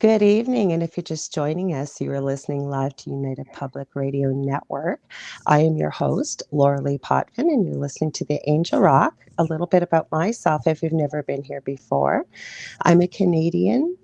Good evening, and if you're just joining us, you are listening live to United Public Radio Network. I am your host, Lorilei Potvin, and you're listening to the Angel Rock. A little bit about myself if you've never been here before. I'm a Canadian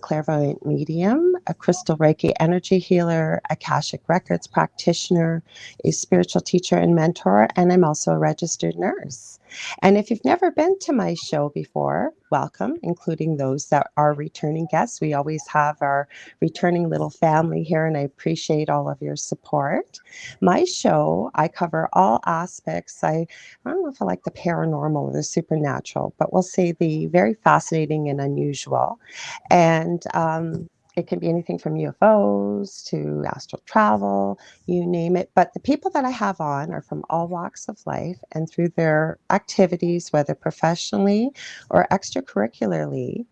clairvoyant medium, a crystal Reiki energy healer, Akashic Records practitioner, a spiritual teacher and mentor, and I'm also a registered nurse. And if you've never been to my show before, welcome, including those that are returning guests. We always have our returning little family here, and I appreciate all of your support. My show, I cover all aspects. I don't know if I like the paranormal or the supernatural, but we'll say the very fascinating and unusual. And it can be anything from UFOs to astral travel, you name it. But the people that I have on are from all walks of life, and through their activities, whether professionally or extracurricularly,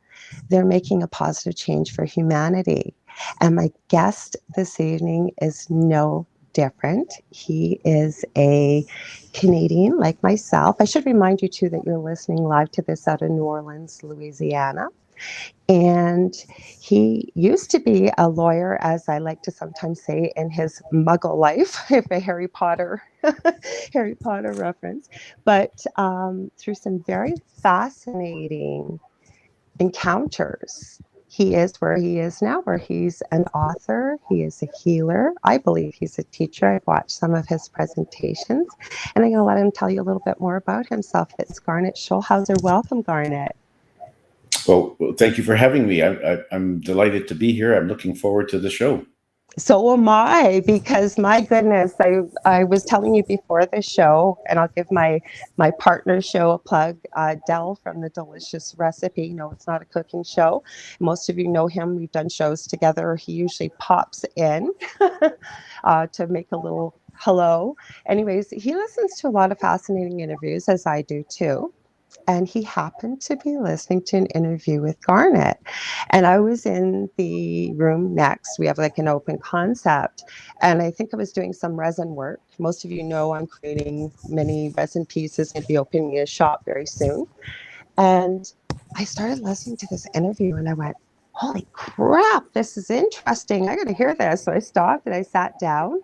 they're making a positive change for humanity. And my guest this evening is no different. He is a Canadian like myself. I should remind you, too, that you're listening live to this out of New Orleans, Louisiana. And he used to be a lawyer, as I like to sometimes say, in his muggle life, if a Harry Potter Harry Potter reference. But through some very fascinating encounters, he is where he is now, where he's an author, he is a healer. I believe he's a teacher. I've watched some of his presentations, and I'm going to let him tell you a little bit more about himself. It's Garnet Schulhauser. Welcome, Garnet. Well, thank you for having me. I'm delighted to be here. I'm looking forward to the show. So am I, because my goodness, I was telling you before the show, and I'll give my partner show a plug, Dell from The Delicious Recipe. No, it's not a cooking show. Most of you know him. We've done shows together. He usually pops in to make a little hello. Anyways, he listens to a lot of fascinating interviews, as I do too. And he happened to be listening to an interview with Garnet. And I was in the room next. We have like an open concept. And I think I was doing some resin work. Most of you know I'm creating many resin pieces and be opening a shop very soon. And I started listening to this interview and I went, holy crap, this is interesting. I got to hear this. So I stopped and I sat down.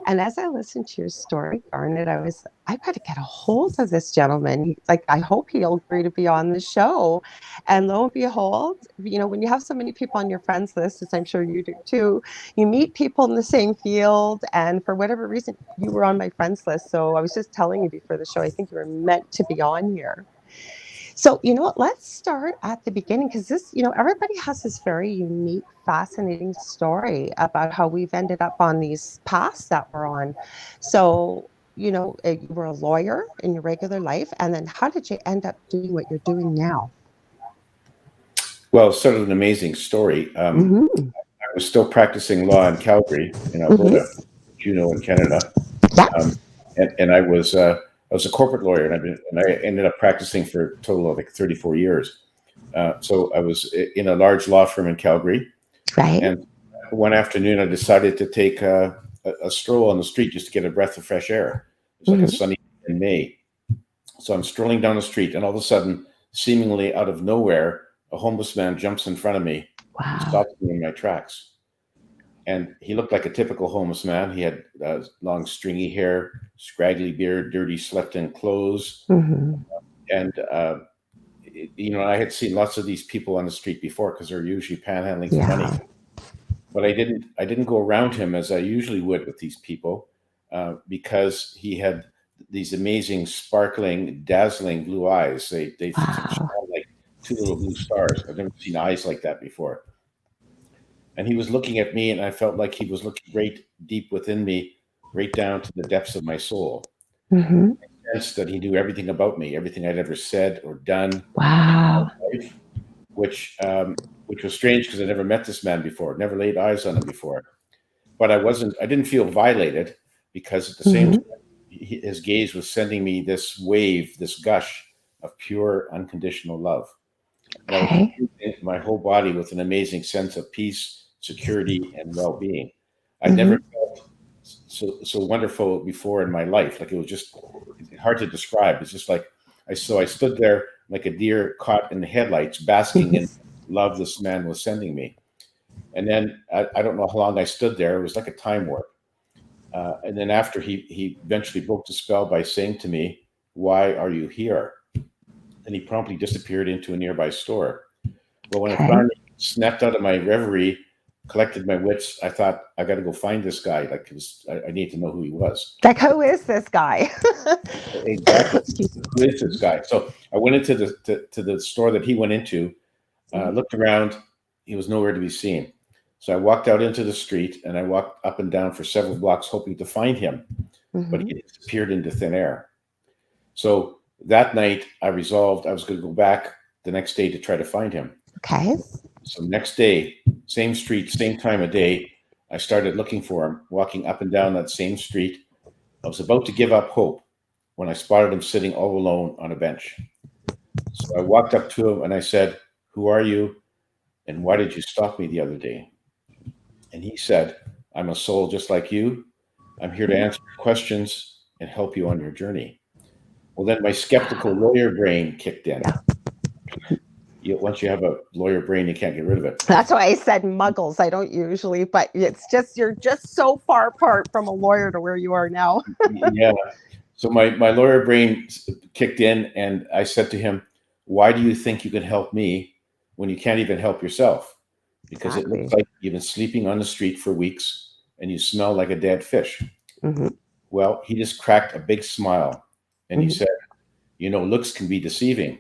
And as I listened to your story, Garnet, I got to get a hold of this gentleman. I hope he'll agree to be on the show. And lo and behold, when you have so many people on your friends list, as I'm sure you do too, you meet people in the same field. And for whatever reason, you were on my friends list. So I was just telling you before the show, I think you were meant to be on here. So, you know what, let's start at the beginning, because this, everybody has this very unique, fascinating story about how we've ended up on these paths that we're on. So, you were a lawyer in your regular life, and then how did you end up doing what you're doing now? Well, it's sort of an amazing story. I was still practicing law in Calgary, in Alberta, in Canada. Yeah. And I was a corporate lawyer, and I ended up practicing for a total of like 34 years. So I was in a large law firm in Calgary. Right. And one afternoon, I decided to take a stroll on the street just to get a breath of fresh air. It was like a sunny day in May. So I'm strolling down the street, and all of a sudden, seemingly out of nowhere, a homeless man jumps in front of me. Wow. And stops me in my tracks. And he looked like a typical homeless man. He had long, stringy hair, scraggly beard, dirty, slept-in clothes. And, I had seen lots of these people on the street before because they're usually panhandling for money. But I didn't go around him as I usually would with these people because he had these amazing, sparkling, dazzling blue eyes. They shone like two little blue stars. I've never seen eyes like that before. And he was looking at me, and I felt like he was looking right deep within me, right down to the depths of my soul. I sensed that he knew everything about me, everything I'd ever said or done. Wow. Which was strange because I never met this man before, never laid eyes on him before. But I didn't feel violated because at the same time, his gaze was sending me this wave, this gush of pure, unconditional love. And I was feeling my whole body with an amazing sense of peace, security, and well-being. I'd never felt so wonderful before in my life. Like it was just hard to describe. It's just like I stood there like a deer caught in the headlights, basking in love this man was sending me. And then I don't know how long I stood there. It was like a time warp. And then after he eventually broke the spell by saying to me, "Why are you here?" And he promptly disappeared into a nearby store. Well, when I finally snapped out of my reverie, collected my wits, I thought, I got to go find this guy. Like, I need to know who he was. Like, who is this guy? Exactly. Who is this guy? So I went into the store that he went into, looked around. He was nowhere to be seen. So I walked out into the street and I walked up and down for several blocks hoping to find him, but he disappeared into thin air. So that night I resolved I was going to go back the next day to try to find him. Okay. So next day, same street, same time of day, I started looking for him, walking up and down that same street. I was about to give up hope when I spotted him sitting all alone on a bench. So I walked up to him and I said, "Who are you? And why did you stop me the other day?" And he said, "I'm a soul just like you. I'm here to answer your questions and help you on your journey." Well, then my skeptical lawyer brain kicked in. Once you have a lawyer brain, you can't get rid of it. That's why I said muggles. I don't usually, but it's just, you're just so far apart from a lawyer to where you are now. Yeah. So my lawyer brain kicked in and I said to him, "Why do you think you can help me when you can't even help yourself? Because it looks like you've been sleeping on the street for weeks and you smell like a dead fish." Well, he just cracked a big smile and he said, "Looks can be deceiving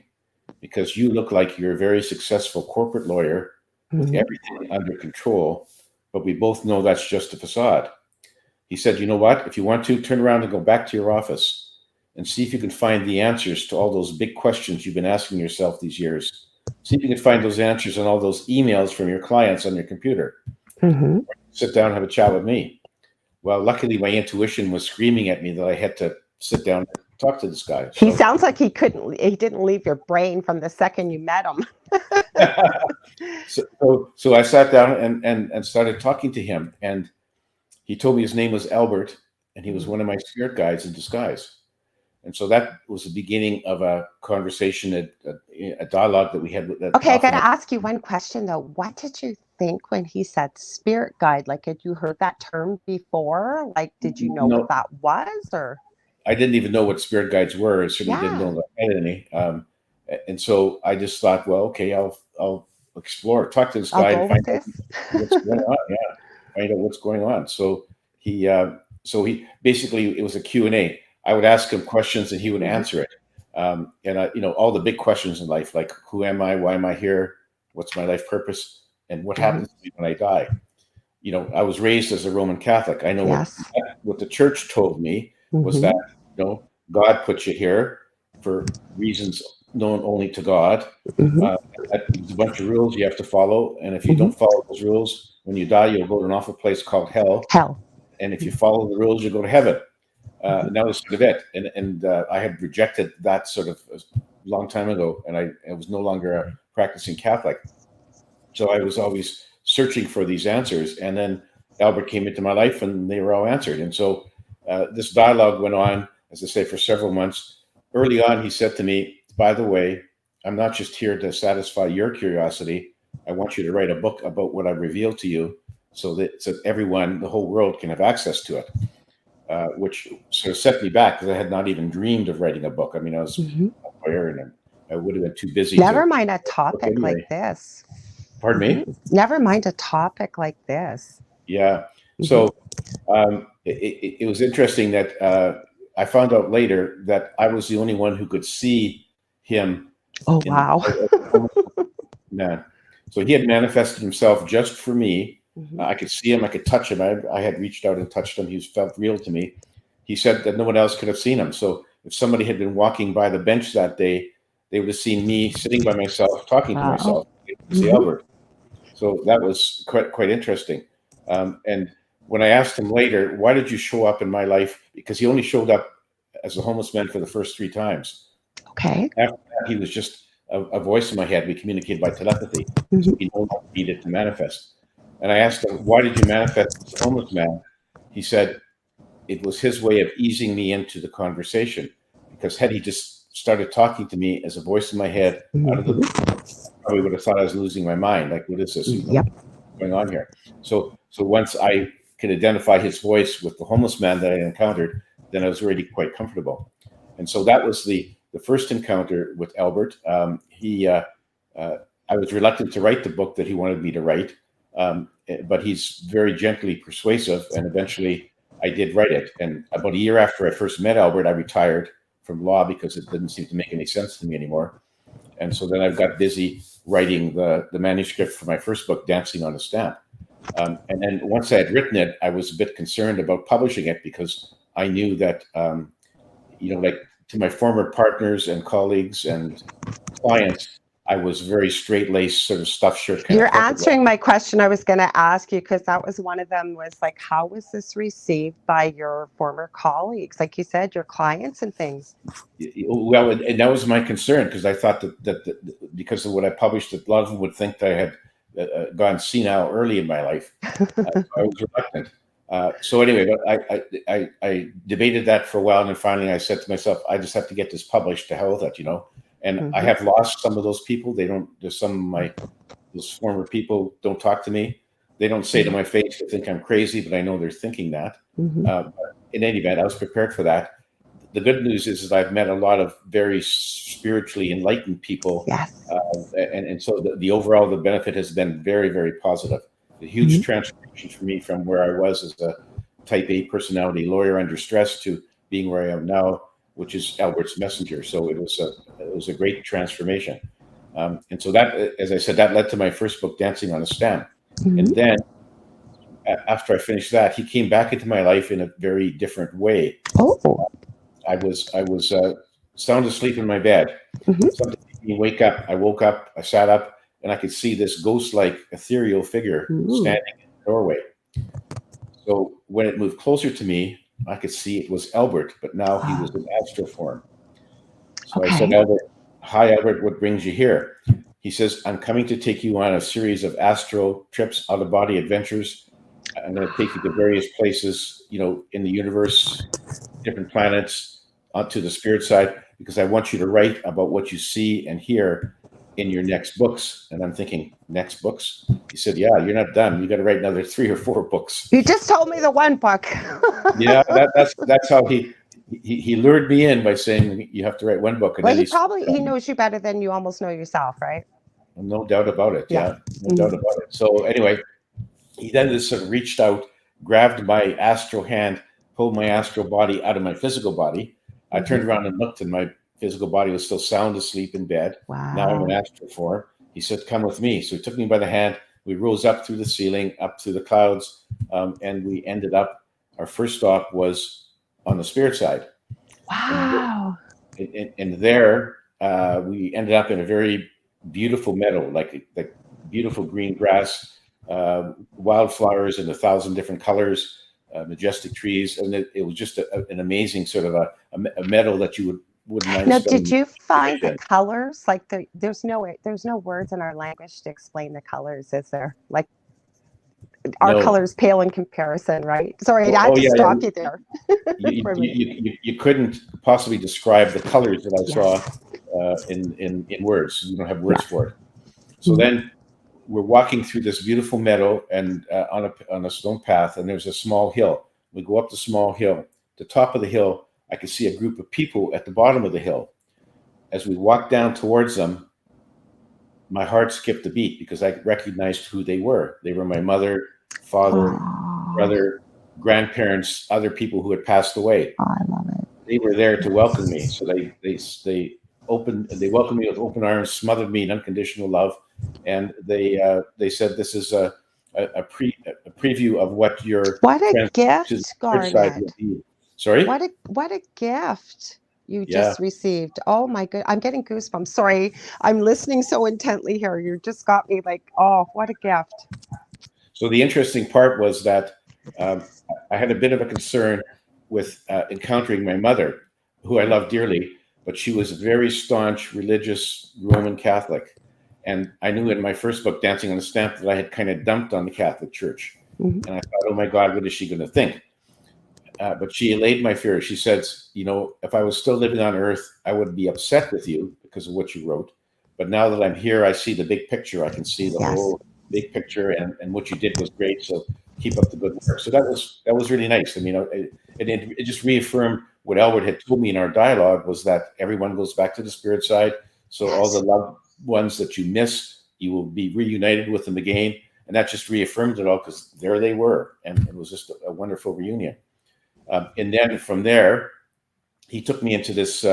because you look like you're a very successful corporate lawyer with everything under control, but we both know that's just a facade." He said, "You know what? If you want to, turn around and go back to your office and see if you can find the answers to all those big questions you've been asking yourself these years. See if you can find those answers on all those emails from your clients on your computer. Sit down and have a chat with me." Well, luckily my intuition was screaming at me that I had to sit down and talk to this guy. He sounds like he didn't leave your brain from the second you met him. So I sat down and started talking to him, and he told me his name was Albert, and he was one of my spirit guides in disguise. And so that was the beginning of a conversation, a dialogue that we had. Okay, I got to ask you one question though. What did you think when he said spirit guide? Like, had you heard that term before? Like, did you know what that was, or? I didn't even know what spirit guides were. I certainly didn't know that I had any. And so I just thought, well, okay, I'll explore, talk to this guy and find out what's going on. Yeah, find out what's going on. So he basically, it was a Q&A. I would ask him questions and he would answer it. And all the big questions in life, like who am I? Why am I here? What's my life purpose? And what happens to me when I die? I was raised as a Roman Catholic. I know what the church told me was that, God put you here for reasons known only to God. There's a bunch of rules you have to follow. And if you don't follow those rules, when you die, you'll go to an awful place called hell. And if you follow the rules, you go to heaven. And that was sort of it. And I had rejected that sort of a long time ago. And I was no longer a practicing Catholic. So I was always searching for these answers. And then Albert came into my life and they were all answered. And so this dialogue went on, as I say, for several months. Early on, he said to me, "By the way, I'm not just here to satisfy your curiosity. I want you to write a book about what I've revealed to you so that everyone, the whole world, can have access to it," which sort of set me back because I had not even dreamed of writing a book. I mean, I was a lawyer and I would have been too busy. Never mind a topic like this. Pardon me? Never mind a topic like this. Yeah. So it was interesting that I found out later that I was the only one who could see him. Oh, wow. So he had manifested himself just for me. I could see him. I could touch him. I had reached out and touched him. He felt real to me. He said that no one else could have seen him. So if somebody had been walking by the bench that day, they would have seen me sitting by myself, talking to myself. See Albert. So that was quite interesting. And when I asked him later, "Why did you show up in my life?" Because he only showed up as a homeless man for the first 3 times. Okay. After that, he was just a voice in my head. We communicated by telepathy. So he no longer needed to manifest. And I asked him, "Why did you manifest as a homeless man?" He said it was his way of easing me into the conversation. Because had he just started talking to me as a voice in my head, out of the blue, I probably would have thought I was losing my mind. Like, what is this? Yep. going on here. So once I could identify his voice with the homeless man that I encountered, then I was already quite comfortable. And so that was the first encounter with Albert. I was reluctant to write the book that he wanted me to write, but he's very gently persuasive, and eventually I did write it. And about a year after I first met Albert, I retired from law because it didn't seem to make any sense to me anymore. And so then I got busy writing the manuscript for my first book, Dancing on a Stamp. And then once I had written it, I was a bit concerned about publishing it because I knew that, like to my former partners and colleagues and clients, I was very straight-laced, sort of stuffed shirt kind of. You're answering my question I was going to ask you, because that was one of them, was like, how was this received by your former colleagues? Like you said, your clients and things. Well, and that was my concern, because I thought that because of what I published, that a lot of them would think that I had gone senile early in my life. I was reluctant. So anyway, but I debated that for a while, and then finally I said to myself, I just have to get this published, to hell with it, And I have lost some of those people. There's some of those former people don't talk to me. They don't say to my face they think I'm crazy, but I know they're thinking that. But in any event, I was prepared for that. The good news is I've met a lot of very spiritually enlightened people. Yes. And so the overall, the benefit has been very, very positive. A huge transformation for me from where I was as a type A personality lawyer under stress to being where I am now, which is Albert's messenger. So it was a great transformation. And so that, as I said, that led to my first book, Dancing on a Stamp. And then after I finished that, he came back into my life in a very different way. Oh. I was sound asleep in my bed. Something made me wake up. I woke up, I sat up, and I could see this ghost-like ethereal figure standing in the doorway. So when it moved closer to me, I could see it was Albert, but now he was in astral form. So I said, Albert, hi, Albert, what brings you here? He says, I'm coming to take you on a series of astral trips, out-of-body adventures. I'm going to take you to various places, in the universe, different planets, onto the spirit side, because I want you to write about what you see and hear in your next books. And I'm thinking, next books? He said, yeah, you're not done. You got to write another 3 or 4 books. You just told me the one book. Yeah, that's how he lured me in by saying you have to write one book. And well, then he knows you better than you almost know yourself, right? No doubt about it. Yeah, no doubt about it. So anyway, he then just sort of reached out, grabbed my astral hand, pulled my astral body out of my physical body. I turned around and looked, and my physical body was still sound asleep in bed. Wow. Now I'm in astral form. He said, come with me. So he took me by the hand. We rose up through the ceiling, up through the clouds, and we ended up, our first stop was on the spirit side. Wow. And there, we ended up in a very beautiful meadow, like beautiful green grass, wildflowers in 1,000 different colors, majestic trees. And it was just an amazing sort of a meadow that you wouldn't mind. Now, did you find the colors? Like there's no words in our language to explain the colors, is there? Like our colors pale in comparison, right? Sorry, I had to stop you there. You couldn't possibly describe the colors that I saw in words. You don't have words for it. So then we're walking through this beautiful meadow and on a stone path, and there's a small hill. We go up the small hill. The top of the hill, I could see a group of people at the bottom of the hill. As we walked down towards them, my heart skipped a beat because I recognized who they were. They were my mother, father, brother, grandparents, other people who had passed away. Oh, I love it. They were there to welcome me. So they welcomed me with open arms, smothered me in unconditional love, and they said, "This is a preview of what your gift, Garnet. would be." Sorry? What a gift you just received. Oh my God. I'm getting goosebumps. Sorry. I'm listening so intently here. You just got me like, oh, what a gift. So the interesting part was that I had a bit of a concern with encountering my mother, who I love dearly, but she was a very staunch, religious Roman Catholic. And I knew in my first book, Dancing on a Stamp, that I had kind of dumped on the Catholic Church. And I thought, oh my God, what is she going to think? But she allayed my fear. She said, if I was still living on earth, I would be upset with you because of what you wrote. But now that I'm here, I see the big picture. I can see the whole big picture, and what you did was great. So keep up the good work. So that was really nice. I mean, it just reaffirmed what Elwood had told me in our dialogue, was that everyone goes back to the spirit side. So all the loved ones that you miss, you will be reunited with them again. And that just reaffirmed it all, because there they were. And it was just a wonderful reunion. And then from there, he took me into this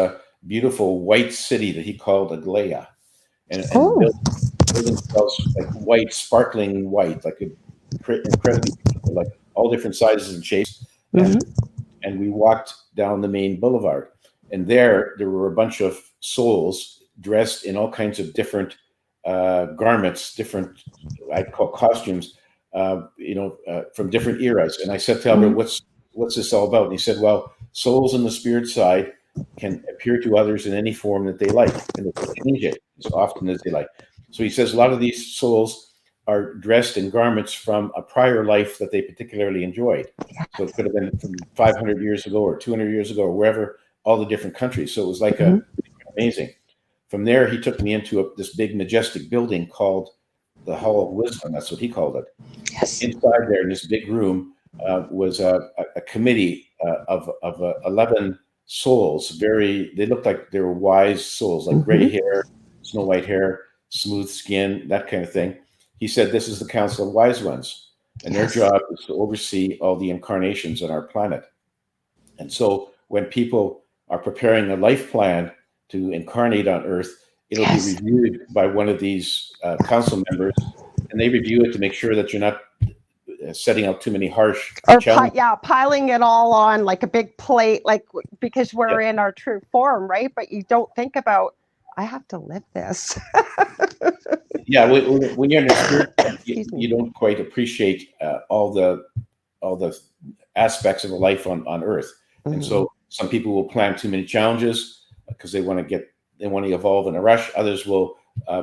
beautiful white city that he called Aglaya. And building themselves like white, sparkling white, like incredibly beautiful, like all different sizes and shapes. And we walked down the main boulevard. And there were a bunch of souls dressed in all kinds of different garments, different, I'd call costumes, from different eras. And I said to Albert, what's this all about? And he said, well, souls in the spirit side can appear to others in any form that they like, and they can change it as often as they like. So he says a lot of these souls are dressed in garments from a prior life that they particularly enjoyed. So it could have been from 500 years ago or 200 years ago, or wherever, all the different countries. So it was like amazing. From there, he took me into this big, majestic building called the Hall of Wisdom. That's what he called it. Yes. Inside there, in this big room, was a committee of 11 souls. They looked like they were wise souls, like gray hair, snow white hair, smooth skin, that kind of thing. He said, this is the Council of Wise Ones, and their job is to oversee all the incarnations on our planet. And so when people are preparing a life plan to incarnate on Earth, it'll be reviewed by one of these council members, and they review it to make sure that you're not setting out too many harsh challenges. Piling it all on like a big plate, like, because we're in our true form, right? But you don't think about, I have to live this. When you're in the spirit, you don't quite appreciate all the aspects of a life on Earth. And so some people will plan too many challenges because they want to evolve in a rush. Others will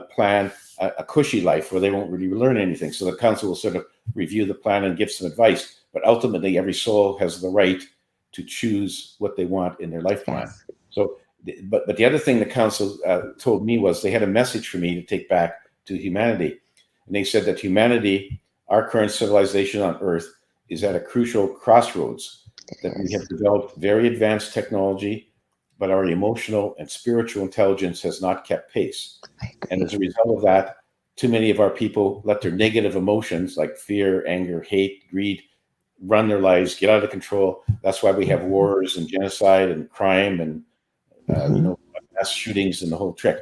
plan a cushy life where they won't really learn anything. So the council will sort of review the plan and give some advice. But ultimately, every soul has the right to choose what they want in their life plan. So, but the other thing the council told me was they had a message for me to take back to humanity. And they said that humanity, our current civilization on Earth, is at a crucial crossroads, that we have developed very advanced technology, but our emotional and spiritual intelligence has not kept pace. And as a result of that, too many of our people let their negative emotions like fear, anger, hate, greed run their lives, get out of control. That's why we have wars and genocide and crime and mass shootings and the whole trick.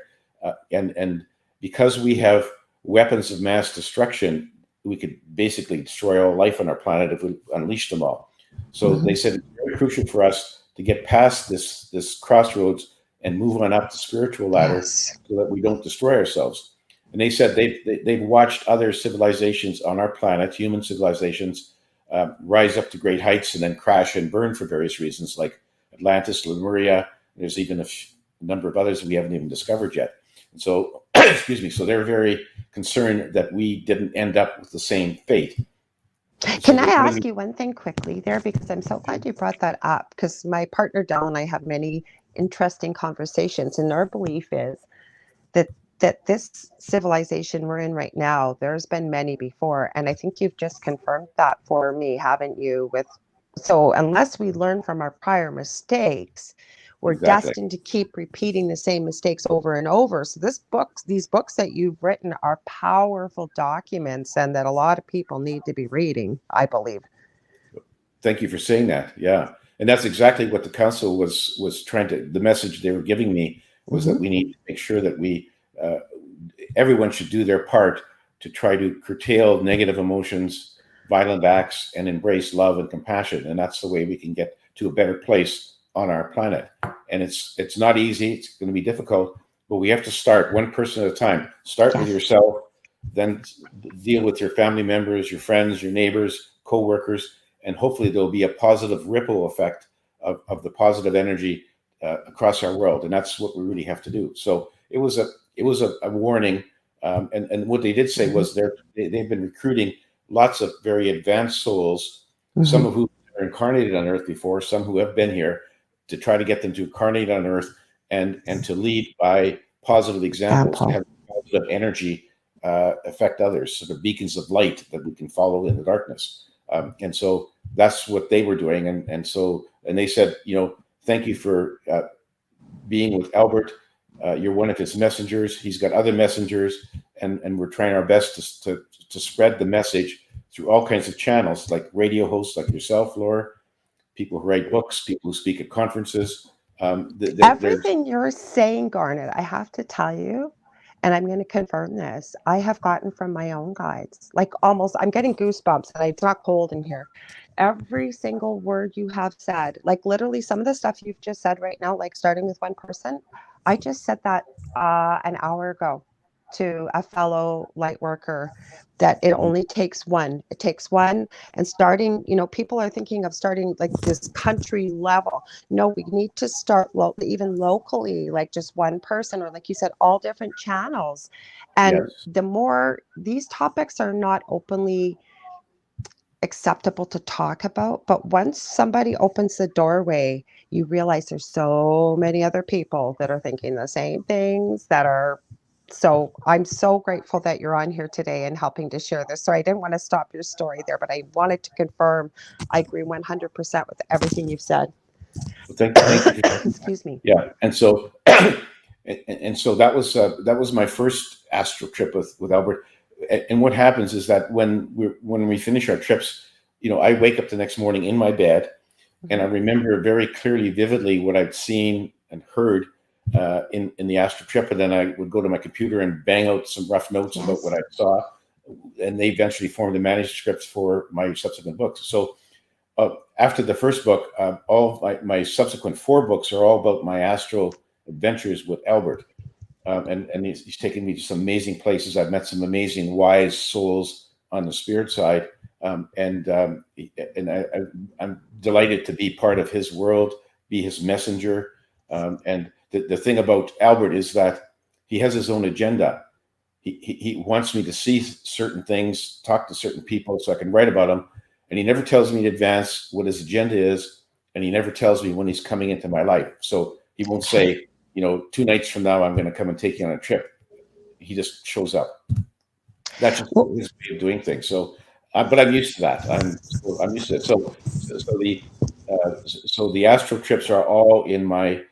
And because we have weapons of mass destruction, we could basically destroy all life on our planet if we unleash them all. So they said it's very crucial for us to get past this crossroads and move on up the spiritual ladder so that we don't destroy ourselves. And they said they've watched other civilizations on our planet, human civilizations, rise up to great heights and then crash and burn for various reasons, like Atlantis, Lemuria. There's even a number of others we haven't even discovered yet. And so, excuse me, so they're very concerned that we didn't end up with the same fate. Can I ask you one thing quickly there? Because I'm so glad you brought that up, because my partner Del and I have many interesting conversations, and our belief is that this civilization we're in right now, there's been many before, and I think you've just confirmed that for me, haven't you? So unless we learn from our prior mistakes, we're destined to keep repeating the same mistakes over and over. So these books that you've written are powerful documents, and that a lot of people need to be reading, I believe. Thank you for saying that. Yeah. And that's exactly what the council was trying to, the message they were giving me was that we need to make sure that everyone should do their part to try to curtail negative emotions, violent acts, and embrace love and compassion. And that's the way we can get to a better place on our planet. And it's not easy. It's going to be difficult, but we have to start one person at a time. Start with yourself, then deal with your family members, your friends, your neighbors, co-workers, and hopefully there'll be a positive ripple effect of the positive energy across our world. And that's what we really have to do. So it was a warning. And what they did say was they've been recruiting lots of very advanced souls, some of whom are incarnated on Earth before, some who have been here, to try to get them to incarnate on Earth and to lead by positive examples, to have positive energy affect others, sort of beacons of light that we can follow in the darkness. And so that's what they were doing. And they said, thank you for being with Albert. You're one of his messengers. He's got other messengers, and we're trying our best to spread the message through all kinds of channels, like radio hosts like yourself, Laura, people who write books, people who speak at conferences. Everything you're saying, Garnet, I have to tell you, and I'm going to confirm this, I have gotten from my own guides. Like almost, I'm getting goosebumps, and it's not cold in here. Every single word you have said, like literally some of the stuff you've just said right now, like starting with one person, I just said that an hour ago to a fellow light worker, that it only takes one. It takes one. And starting, people are thinking of starting like this country level. No, we need to start even locally, like just one person, or like you said, all different channels. And Yes. the more these topics are not openly acceptable to talk about, but once somebody opens the doorway, you realize there's so many other people that are thinking the same things, so I'm so grateful that you're on here today and helping to share this. Sorry, I didn't want to stop your story there, but I wanted to confirm I agree 100% with everything you've said. Well, thank you. Excuse me. Yeah, and so so that was my first astral trip with Albert. And what happens is that when we finish our trips, I wake up the next morning in my bed, and I remember very clearly, vividly what I'd seen and heard in the astral trip, and then I would go to my computer and bang out some rough notes about what I saw, and they eventually formed the manuscripts for my subsequent books. So after the first book, all my subsequent 4 books are all about my astral adventures with Albert, and he's taken me to some amazing places. I've met some amazing wise souls on the spirit side, and I'm delighted to be part of his world, be his messenger, and the thing about Albert is that he has his own agenda. He wants me to see certain things, talk to certain people so I can write about them. And he never tells me in advance what his agenda is. And he never tells me when he's coming into my life. So he won't say, 2 nights from now, I'm going to come and take you on a trip. He just shows up. That's just his way of doing things. So, but I'm used to that. I'm used to it. So the astral trips are all in my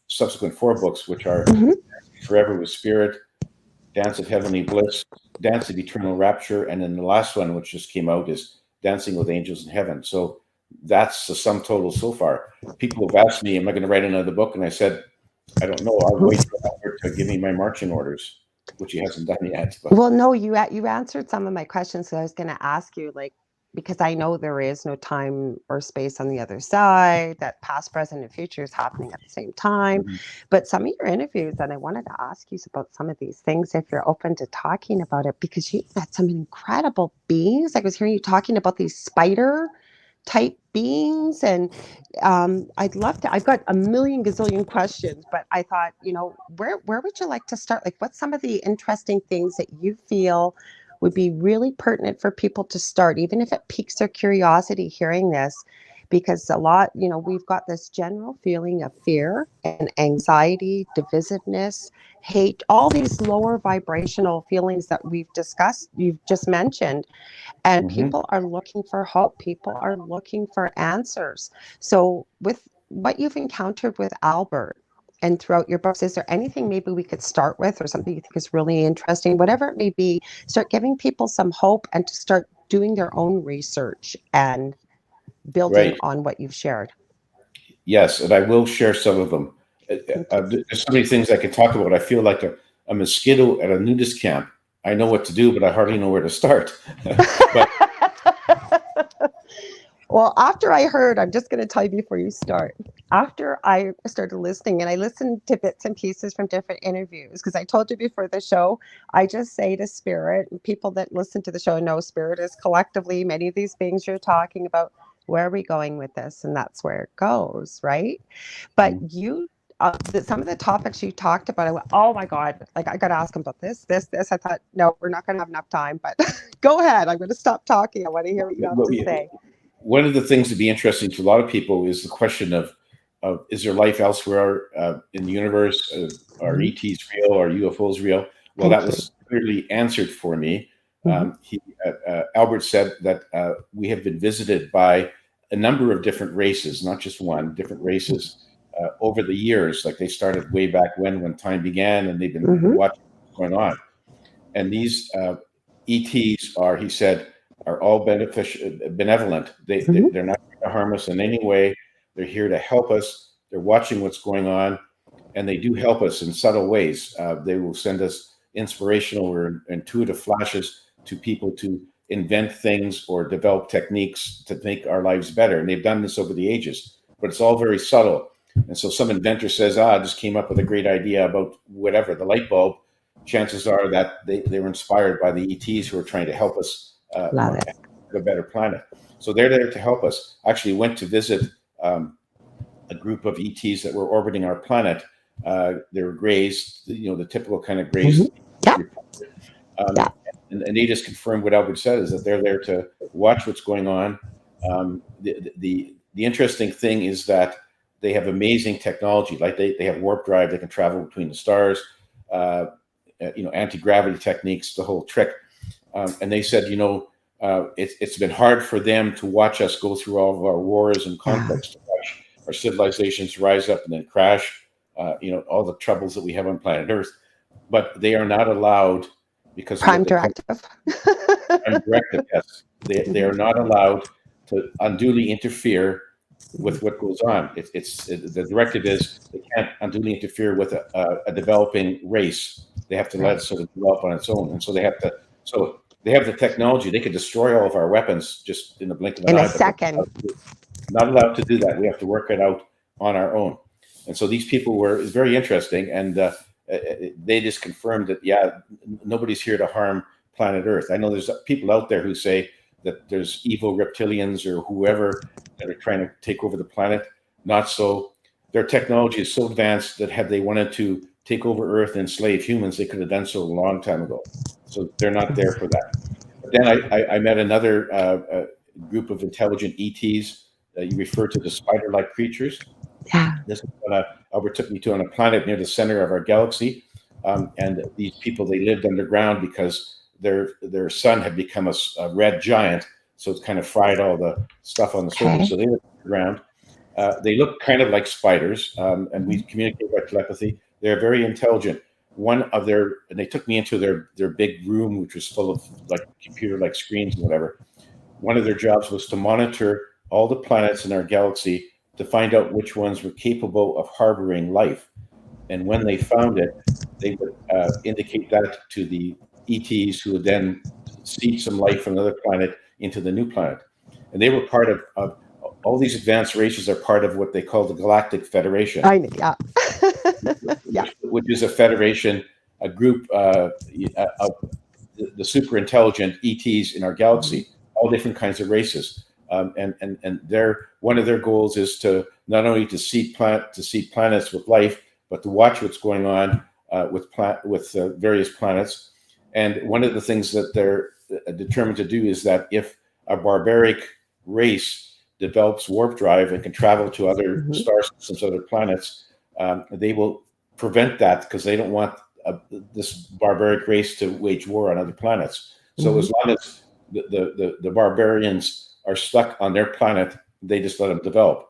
subsequent 4 books, which are Forever with Spirit, Dance of Heavenly Bliss, Dance of Eternal Rapture, and then the last one, which just came out, is Dancing with Angels in Heaven. So that's the sum total so far. People have asked me, am I going to write another book? And I said, I don't know. I'll wait for Albert to give me my marching orders, which he hasn't done yet. But. Well, no, you answered some of my questions. So I was going to ask you, because I know there is no time or space on the other side, that past, present, and future is happening at the same time. But some of your interviews, and I wanted to ask you about some of these things, if you're open to talking about it, because you met some incredible beings. I was hearing you talking about these spider type beings, and I'd love to. I've got a million gazillion questions, but I thought, where would you like to start? Like, what's some of the interesting things that you feel would be really pertinent for people to start, even if it piques their curiosity hearing this? Because a lot, we've got this general feeling of fear and anxiety, divisiveness, hate, all these lower vibrational feelings that we've discussed, you've just mentioned. And people are looking for hope. People are looking for answers. So with what you've encountered with Albert and throughout your books, is there anything maybe we could start with, or something you think is really interesting, whatever it may be, start giving people some hope and to start doing their own research and building on what you've shared? Yes, and I will share some of them. There's so many things I can talk about. I feel like a mosquito at a nudist camp. I know what to do, but I hardly know where to start. Well, after I heard, I'm just going to tell you before you start, after I started listening, and I listened to bits and pieces from different interviews, because I told you before the show, I just say to Spirit, and people that listen to the show know Spirit is collectively many of these beings you're talking about. Where are we going with this? And that's where it goes, right? But some of the topics you talked about, I went, oh my God, like I got to ask him about this. I thought, no, we're not going to have enough time, but go ahead. I'm going to stop talking. I want to hear what you have to say. One of the things to be interesting to a lot of people is the question of is there life elsewhere in the universe? Are ETs real? Are UFOs real? Well, that was clearly answered for me. Albert said that we have been visited by a number of different races, not just one, different races over the years. Like they started way back when time began, and they've been watching what's going on. And these ETs are, he said, are all benevolent. They're not going to harm us in any way. They're here to help us. They're watching what's going on, and they do help us in subtle ways. They will send us inspirational or intuitive flashes to people to invent things or develop techniques to make our lives better. And they've done this over the ages, but it's all very subtle. And so some inventor says, I just came up with a great idea about whatever, the light bulb. Chances are that they were inspired by the ETs who are trying to help us have a better planet. So they're there to help us. Actually went to visit a group of ETs that were orbiting our planet. They were grays, the typical kind of grays. And they just confirmed what Albert said, is that they're there to watch what's going on. The interesting thing is that they have amazing technology. Like they have warp drive. They can travel between the stars. Anti-gravity techniques, the whole trick. And they said, it's been hard for them to watch us go through all of our wars and conflicts, to watch our civilizations rise up and then crash, all the troubles that we have on planet Earth. But they are not allowed, because Prime directive. Prime directive, yes. They are not allowed to unduly interfere with what goes on. The directive is they can't unduly interfere with a developing race. They have to let it sort of develop on its own, and so they have to. So they have the technology. They could destroy all of our weapons just in the blink of an eye. In a second. Not allowed to do that. We have to work it out on our own. And so these people were very interesting, and they just confirmed that nobody's here to harm planet Earth. I know there's people out there who say that there's evil reptilians or whoever that are trying to take over the planet. Not so. Their technology is so advanced that had they wanted to take over Earth and enslave humans, they could have done so a long time ago. So they're not there for that. But then I met another group of intelligent ETs. You refer to the spider-like creatures. Yeah. This is what Albert took me to, on a planet near the center of our galaxy. And these people, they lived underground because their sun had become a red giant. So it's kind of fried all the stuff on the surface. So they lived underground. They look kind of like spiders, and we communicate by telepathy. They're very intelligent. And they took me into their big room, which was full of like computer-like screens and whatever. One of their jobs was to monitor all the planets in our galaxy to find out which ones were capable of harboring life. And when they found it, they would indicate that to the ETs, who would then seed some life from another planet into the new planet. And they were part of all these advanced races are part of what they call the Galactic Federation. Which is a federation, a group of the super intelligent ETs in our galaxy, all different kinds of races. And one of their goals is to not only to seed planets with life, but to watch what's going on with various planets. And one of the things that they're determined to do is that if a barbaric race develops warp drive and can travel to other star systems, other planets, they will prevent that, because they don't want this barbaric race to wage war on other planets. So as long as the barbarians are stuck on their planet, they just let them develop.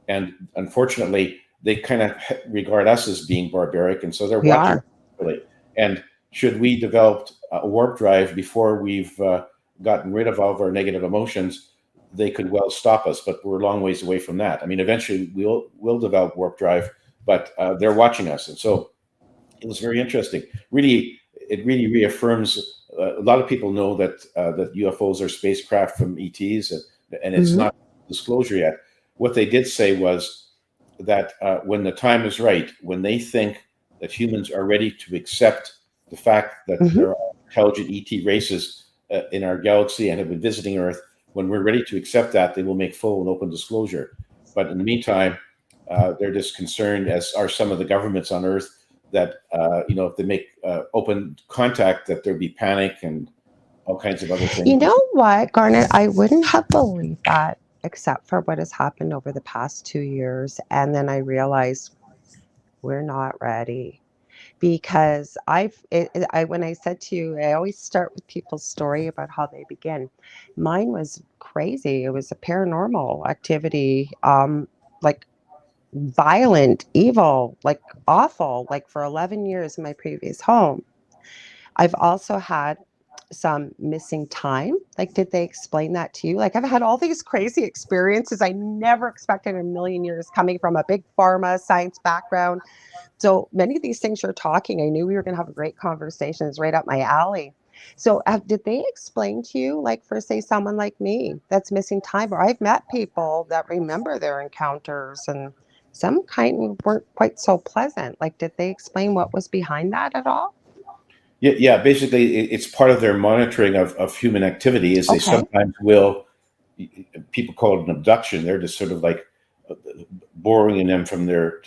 And unfortunately, they kind of regard us as being barbaric, and so they're watching. And should we develop a warp drive before we've gotten rid of all of our negative emotions, they could well stop us, but we're a long ways away from that. I mean, eventually we'll develop warp drive, but they're watching us. And so it was very interesting. It really reaffirms, a lot of people know that UFOs are spacecraft from ETs, and it's not disclosure yet. What they did say was that when the time is right, when they think that humans are ready to accept the fact that there are intelligent ET races in our galaxy and have been visiting Earth, when we're ready to accept that, they will make full and open disclosure. But in the meantime, they're just concerned, as are some of the governments on Earth, that if they make open contact, that there'd be panic and all kinds of other things. You know what, Garnet? I wouldn't have believed that, except for what has happened over the past 2 years. And then I realized we're not ready. because when I said to you, I always start with people's story about how they begin. Mine was crazy. It was a paranormal activity, like violent, evil, like awful, like for 11 years in my previous home. I've also had some missing time. Like, did they explain that to you? Like, I've had all these crazy experiences I never expected in a million years, coming from a big pharma science background. So many of these things you're talking, I knew we were going to have a great conversation. It's right up my alley. So did they explain to you, like, for say someone like me that's missing time, or I've met people that remember their encounters, and some kind weren't quite so pleasant. Like, did they explain what was behind that at all? Yeah, yeah. Basically, it's part of their monitoring of human activity. Is they Okay. sometimes will, people call it an abduction. They're just sort of like borrowing them from their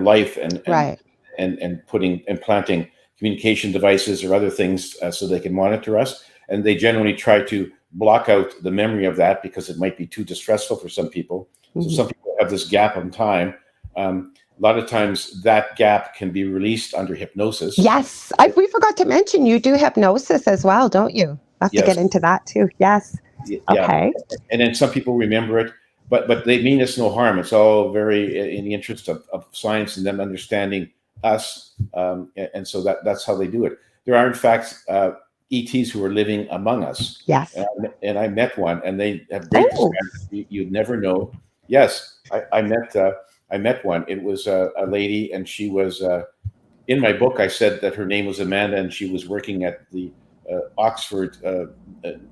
life Right. and putting implanting communication devices or other things so they can monitor us. And they generally try to block out the memory of that because it might be too distressful for some people. So Mm-hmm. some people have this gap in time. A lot of times that gap can be released under hypnosis. Yes. We forgot to mention you do hypnosis as well, don't you? I have to Yes. get into that too. Yes. Yeah. Okay. And then some people remember it, but they mean us no harm. It's all very in the interest of science and them understanding us. And so that's how they do it. There are, in fact, ETs who are living among us. Yes. And I met one, and they have great Oh, discretion. You'd never know. Yes, I met one. It was a lady, and she was in my book. I said that her name was Amanda, and she was working at the Oxford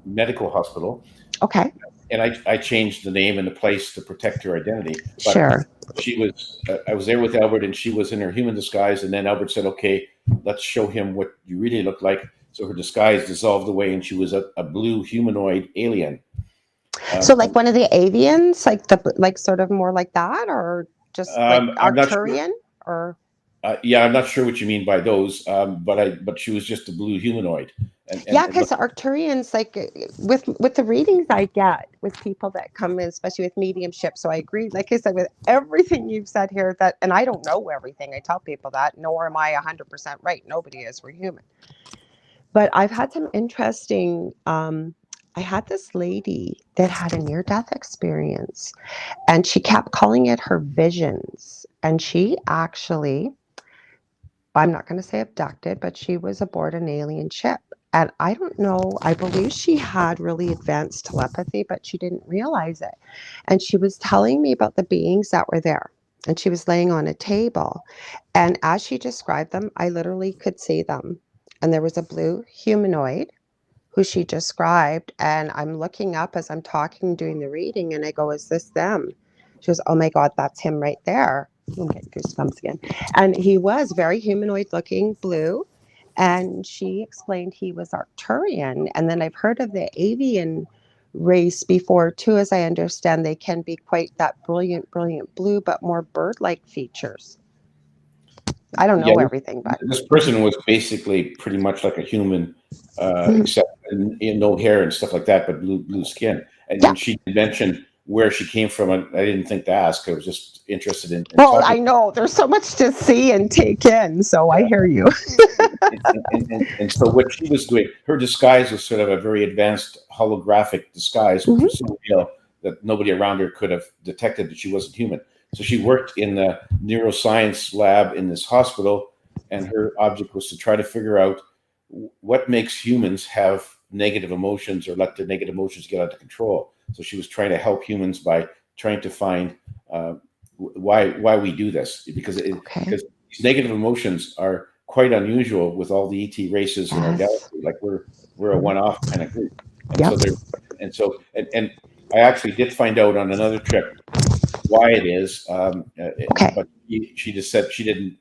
Medical Hospital. okay. And I changed the name and the place to protect her identity. But Sure. she was, I was there with Albert, and she was in her human disguise. And then Albert said, "Okay, let's show him what you really look like." So her disguise dissolved away, and she was a blue humanoid alien. So like one of the avians, like sort of more like that, or just like I'm not sure. Arcturian, or Yeah, I'm not sure what you mean by those, but she was just a blue humanoid, yeah, and because Arcturians, like with the readings I get with people that come in, especially with mediumship. So I agree, like I said, with everything you've said here. That, and I don't know everything. I tell people that, nor am I 100% right. Nobody is. We're human. But I've had some interesting. I had this lady that had a near-death experience, and she kept calling it her visions. And she actually, I'm not going to say abducted, but she was aboard an alien ship. And I don't know, I believe she had really advanced telepathy, but she didn't realize it. And she was telling me about the beings that were there. And she was laying on a table. And as she described them, I literally could see them. And there was a blue humanoid who she described. And I'm looking up as I'm talking, doing the reading, and I go, "Is this them?" She goes, "Oh my God, that's him right there." I'm getting goosebumps again. And he was very humanoid looking, blue. And she explained he was Arcturian. And then I've heard of the avian race before too, as I understand they can be quite that brilliant, brilliant blue, but more bird-like features. I don't yeah, know everything, but this person was basically pretty much like a human, Mhm. except no hair and stuff like that, but blue skin. Yeah. And she mentioned where she came from, and I didn't think to ask. I was just interested in Well, talking. I know there's so much to see and take in, so I hear you. And so what she was doing, her disguise was sort of a very advanced holographic disguise, which Mhm. was so real that nobody around her could have detected that she wasn't human. So she worked in the neuroscience lab in this hospital, and her object was to try to figure out what makes humans have negative emotions or let their negative emotions get out of control. So she was trying to help humans by trying to find why we do this, Okay. because these negative emotions are quite unusual with all the ET races in our Yes. galaxy. Like we're a one-off kind of group, and Yep. so there, and I actually did find out on another trip why it is, Okay. but she just said she didn't.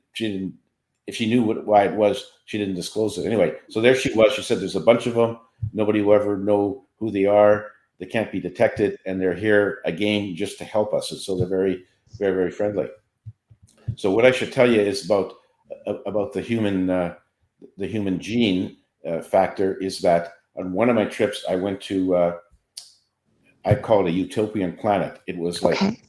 If she knew why it was, she didn't disclose it anyway. So there she was. She said, "There's a bunch of them. Nobody will ever know who they are. They can't be detected, and they're here again just to help us." And so they're very, very, very friendly. So what I should tell you is about the human gene factor is that on one of my trips I went to I call it a utopian planet. It was like Okay.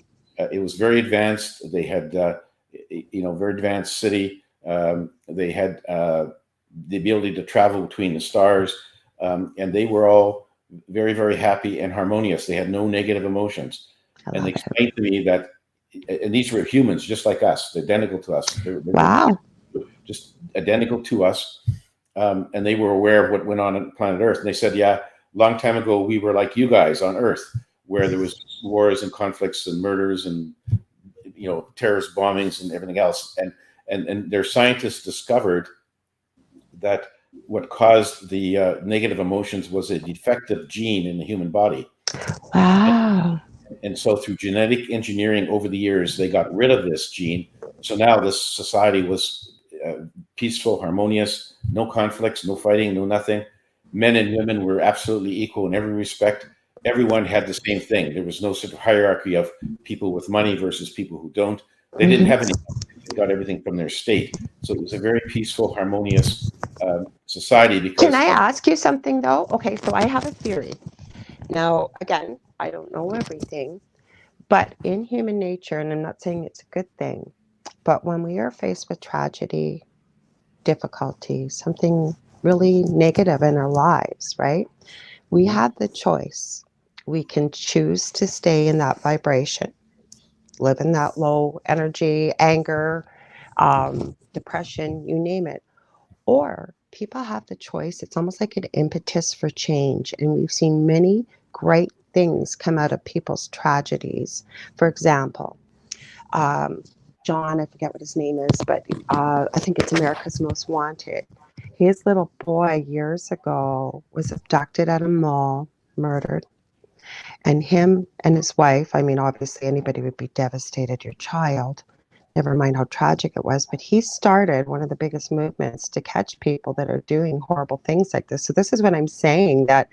it was very advanced. They had very advanced city. They had the ability to travel between the stars, and they were all very, very happy and harmonious. They had no negative emotions. I And they love it. explained to me that, and these were humans just like us, identical to us. They're Wow. just identical to us. And they were aware of what went on planet Earth. And they said, yeah, long time ago, we were like you guys on Earth, where there was wars and conflicts and murders and, terrorist bombings and everything else. And their scientists discovered that what caused the negative emotions was a defective gene in the human body. Wow. And so through genetic engineering over the years, they got rid of this gene. So now this society was peaceful, harmonious, no conflicts, no fighting, no nothing. Men and women were absolutely equal in every respect. Everyone had the same thing. There was no sort of hierarchy of people with money versus people who don't. They didn't have any. They got everything from their state. So it was a very peaceful, harmonious society. Because Can I ask you something though? Okay, so I have a theory. Now, again, I don't know everything, but in human nature, and I'm not saying it's a good thing, but when we are faced with tragedy, difficulty, something really negative in our lives, right? We have the choice. We can choose to stay in that vibration, live in that low energy, anger, depression, you name it. Or people have the choice. It's almost like an impetus for change. And we've seen many great things come out of people's tragedies. For example, John, I forget what his name is, but I think it's America's Most Wanted. His little boy years ago was abducted at a mall, murdered. And him and his wife, I mean, obviously anybody would be devastated, your child, never mind how tragic it was, but he started one of the biggest movements to catch people that are doing horrible things like this. So this is what I'm saying, that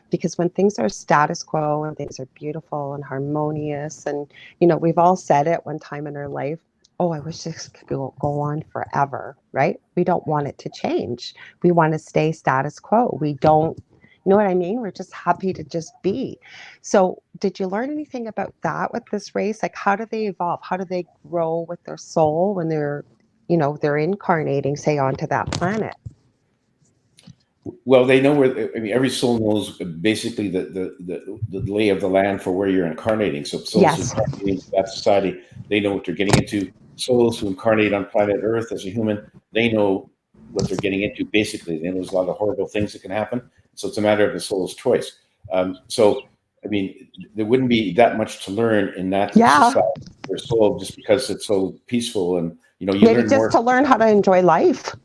because when things are status quo and things are beautiful and harmonious, and we've all said it one time in our life, oh, I wish this could go on forever, right? We don't want it to change. We want to stay status quo. We don't, you know what I mean? We're just happy to just be. So did you learn anything about that with this race? Like, how do they evolve? How do they grow with their soul when they're incarnating, say, onto that planet? Well, they know where. I mean, every soul knows basically the lay of the land for where you're incarnating. So souls who Yes. incarnate into that society, they know what they're getting into. Souls who incarnate on planet Earth as a human, they know what they're getting into. Basically, they know there's a lot of horrible things that can happen. So it's a matter of the soul's choice. So, I mean, there wouldn't be that much to learn in that society for soul, just because it's so peaceful, and you Maybe learn just more to learn how to enjoy life.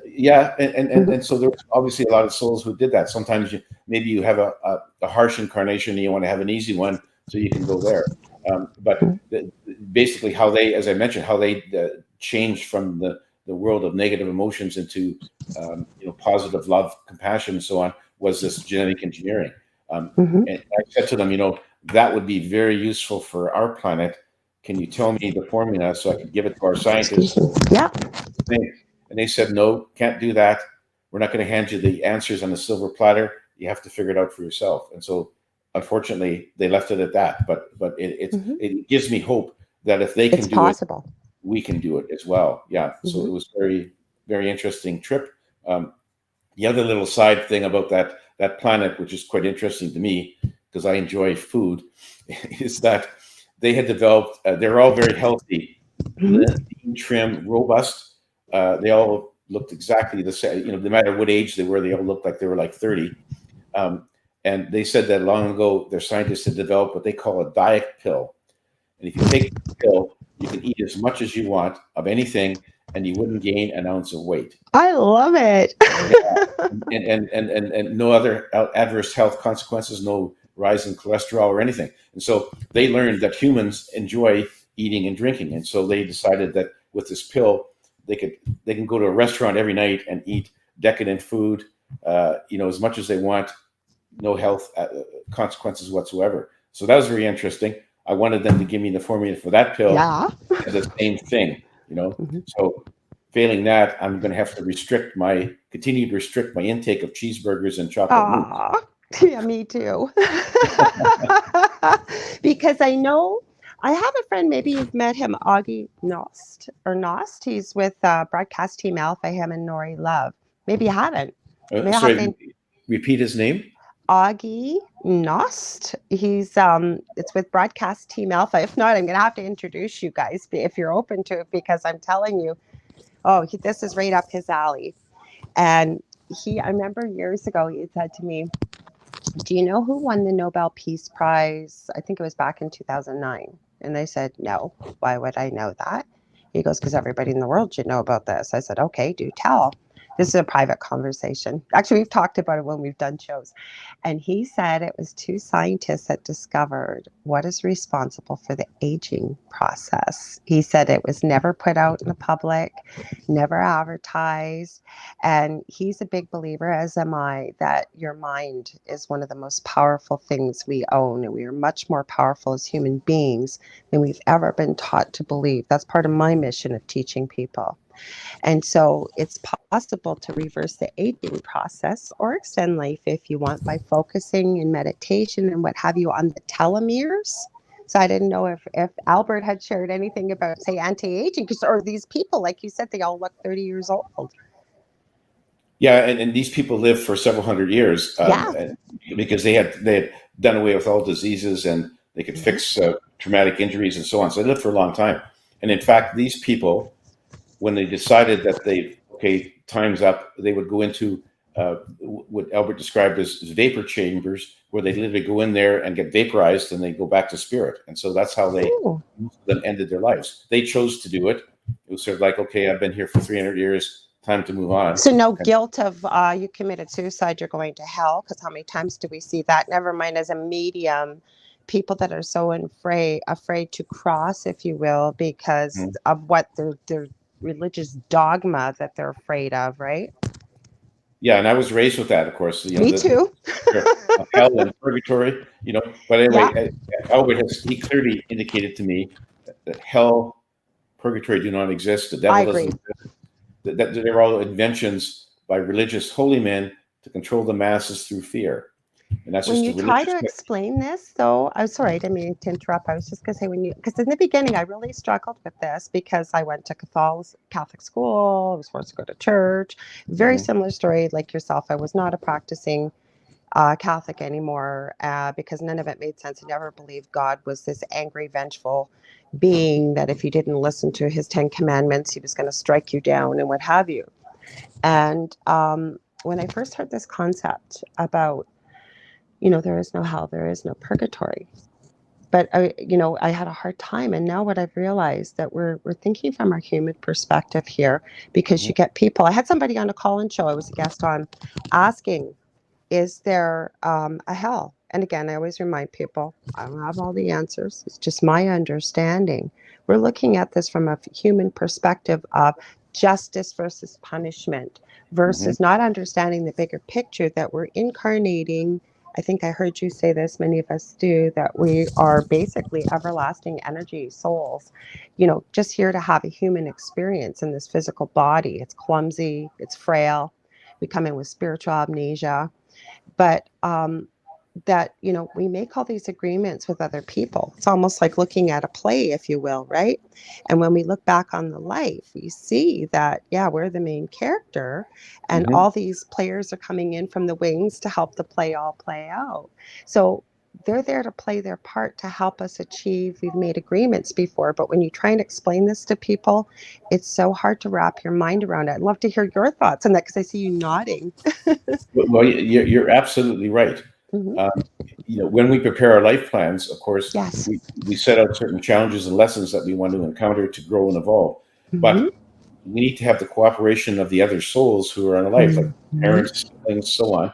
Yeah, and so there's obviously a lot of souls who did that. Sometimes maybe you have a harsh incarnation and you want to have an easy one, so you can go there. But basically, how they, as I mentioned, how they changed from the world of negative emotions into positive love, compassion, and so on, was this genetic engineering. And I said to them, that would be very useful for our planet. Can you tell me the formula so I can give it to our scientists? Yeah. And they said, no, can't do that. We're not going to hand you the answers on a silver platter. You have to figure it out for yourself. And so, unfortunately, they left it at that. But it gives me hope that if they can do possible, we can do it as well. Yeah. So it was very, very interesting trip. The other little side thing about that planet, which is quite interesting to me because I enjoy food, is that they had developed. They're all very healthy, lean, trim, robust. They all looked exactly the same. No matter what age they were, they all looked like they were like 30. And they said that long ago, their scientists had developed what they call a diet pill. And if you take the pill, you can eat as much as you want of anything, and you wouldn't gain an ounce of weight. I love it. and no other adverse health consequences, no rise in cholesterol or anything. And so they learned that humans enjoy eating and drinking. And so they decided that with this pill, they can go to a restaurant every night and eat decadent food, as much as they want, no health consequences whatsoever. So that was very interesting. I wanted them to give me the formula for that pill. Yeah. The same thing, So failing that, I'm going to have to continue to restrict my intake of cheeseburgers and chocolate mousse. Yeah, me too. Because I know I have a friend, maybe you've met him, Augie Nost. He's with Broadcast Team Alpha, him and Nori Love. Maybe you haven't. Maybe I have Sorry, to. repeat his name. Augie Nost. He's it's with Broadcast Team Alpha. If not, I'm gonna have to introduce you guys if you're open to it, because I'm telling you, this is right up his alley. And I remember years ago, he said to me, do you know who won the Nobel Peace Prize? I think it was back in 2009. And I said, no. Why would I know that? He goes, because everybody in the world should know about this. I said, okay, do tell. This is a private conversation. Actually, we've talked about it when we've done shows. And he said it was two scientists that discovered what is responsible for the aging process. He said it was never put out in the public, never advertised. And he's a big believer, as am I, that your mind is one of the most powerful things we own. And we are much more powerful as human beings than we've ever been taught to believe. That's part of my mission of teaching people. And so it's possible to reverse the aging process or extend life if you want by focusing in meditation and what have you on the telomeres. So I didn't know if Albert had shared anything about, say, anti-aging, or these people, like you said, they all look 30 years old. Yeah, and these people live for several hundred years because they had done away with all diseases, and they could fix traumatic injuries and so on. So they lived for a long time. And in fact, these people, when they decided that time's up, they would go into what Albert described as vapor chambers, where they literally go in there and get vaporized, and they go back to spirit. And so that's how they ended their lives. They chose to do it. It was sort of like, okay, I've been here for 300 years. Time to move on. So no guilt of you committed suicide, you're going to hell, because how many times do we see that? Never mind as a medium, people that are so afraid to cross, if you will, because of what their religious dogma that they're afraid of, right? Yeah, and I was raised with that, of course. Me too. Hell and purgatory, But anyway, Albert he clearly indicated to me that hell, purgatory do not exist. The devil doesn't exist. That they're all inventions by religious holy men to control the masses through fear. And that's when you try to explain this, though, I'm sorry, I didn't mean to interrupt. I was just going to say, because in the beginning, I really struggled with this because I went to Catholic school, I was forced to go to church. Very similar story like yourself. I was not a practicing Catholic anymore because none of it made sense. I never believed God was this angry, vengeful being that if you didn't listen to his 10 commandments, he was going to strike you down and what have you. And when I first heard this concept about, there is no hell, there is no purgatory, but I had a hard time. And now what I've realized that we're thinking from our human perspective here, because you get people. I had somebody on a call-in show I was a guest on asking, is there a hell? And again, I always remind people, I don't have all the answers. It's just my understanding. We're looking at this from a human perspective of justice versus punishment versus not understanding the bigger picture that we're incarnating. I think I heard you say this, many of us do, that we are basically everlasting energy souls, just here to have a human experience in this physical body. It's clumsy, it's frail. We come in with spiritual amnesia. But that, we make all these agreements with other people. It's almost like looking at a play, if you will, right? And when we look back on the life, we see that, we're the main character, and all these players are coming in from the wings to help the play all play out. So they're there to play their part to help us achieve. We've made agreements before, but when you try and explain this to people, it's so hard to wrap your mind around it. I'd love to hear your thoughts on that, because I see you nodding. Well, you're absolutely right. When we prepare our life plans, of course, we set out certain challenges and lessons that we want to encounter to grow and evolve. But we need to have the cooperation of the other souls who are in our life, like parents, siblings, so on.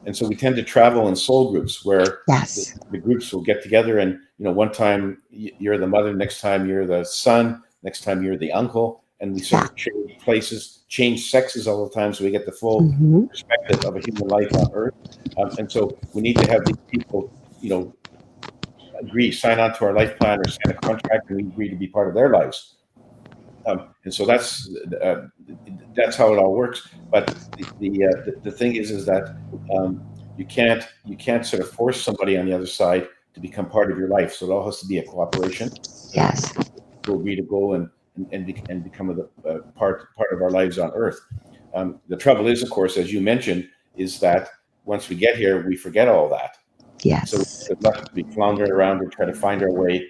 And so we tend to travel in soul groups where the groups will get together, and one time you're the mother, next time you're the son, next time you're the uncle, and we sort of change places, change sexes all the time, so we get the full perspective of a human life on Earth. And so we need to have these people, sign on to our life plan or sign a contract, and we agree to be part of their lives. And so that's how it all works. But the thing is that you can't sort of force somebody on the other side to become part of your life. So it all has to be a cooperation. Yes. We'll agree to go and become a part of our lives on Earth. The trouble is, of course, as you mentioned, is that once we get here, we forget all that. Yes. So we're left to be floundering around and try to find our way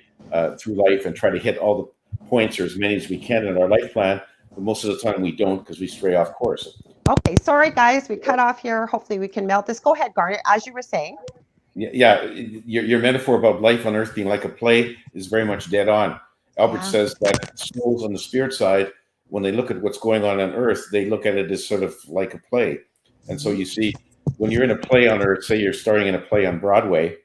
through life and try to hit all the points, or as many as we can in our life plan. But most of the time we don't, because we stray off course. Okay, sorry guys, we cut off here. Hopefully we can melt this. Go ahead, Garnet, as you were saying. Yeah, your metaphor about life on Earth being like a play is very much dead on. Albert says that souls on the spirit side, when they look at what's going on Earth, they look at it as sort of like a play. And so you see, when you're in a play on Earth, say you're starting in a play on Broadway,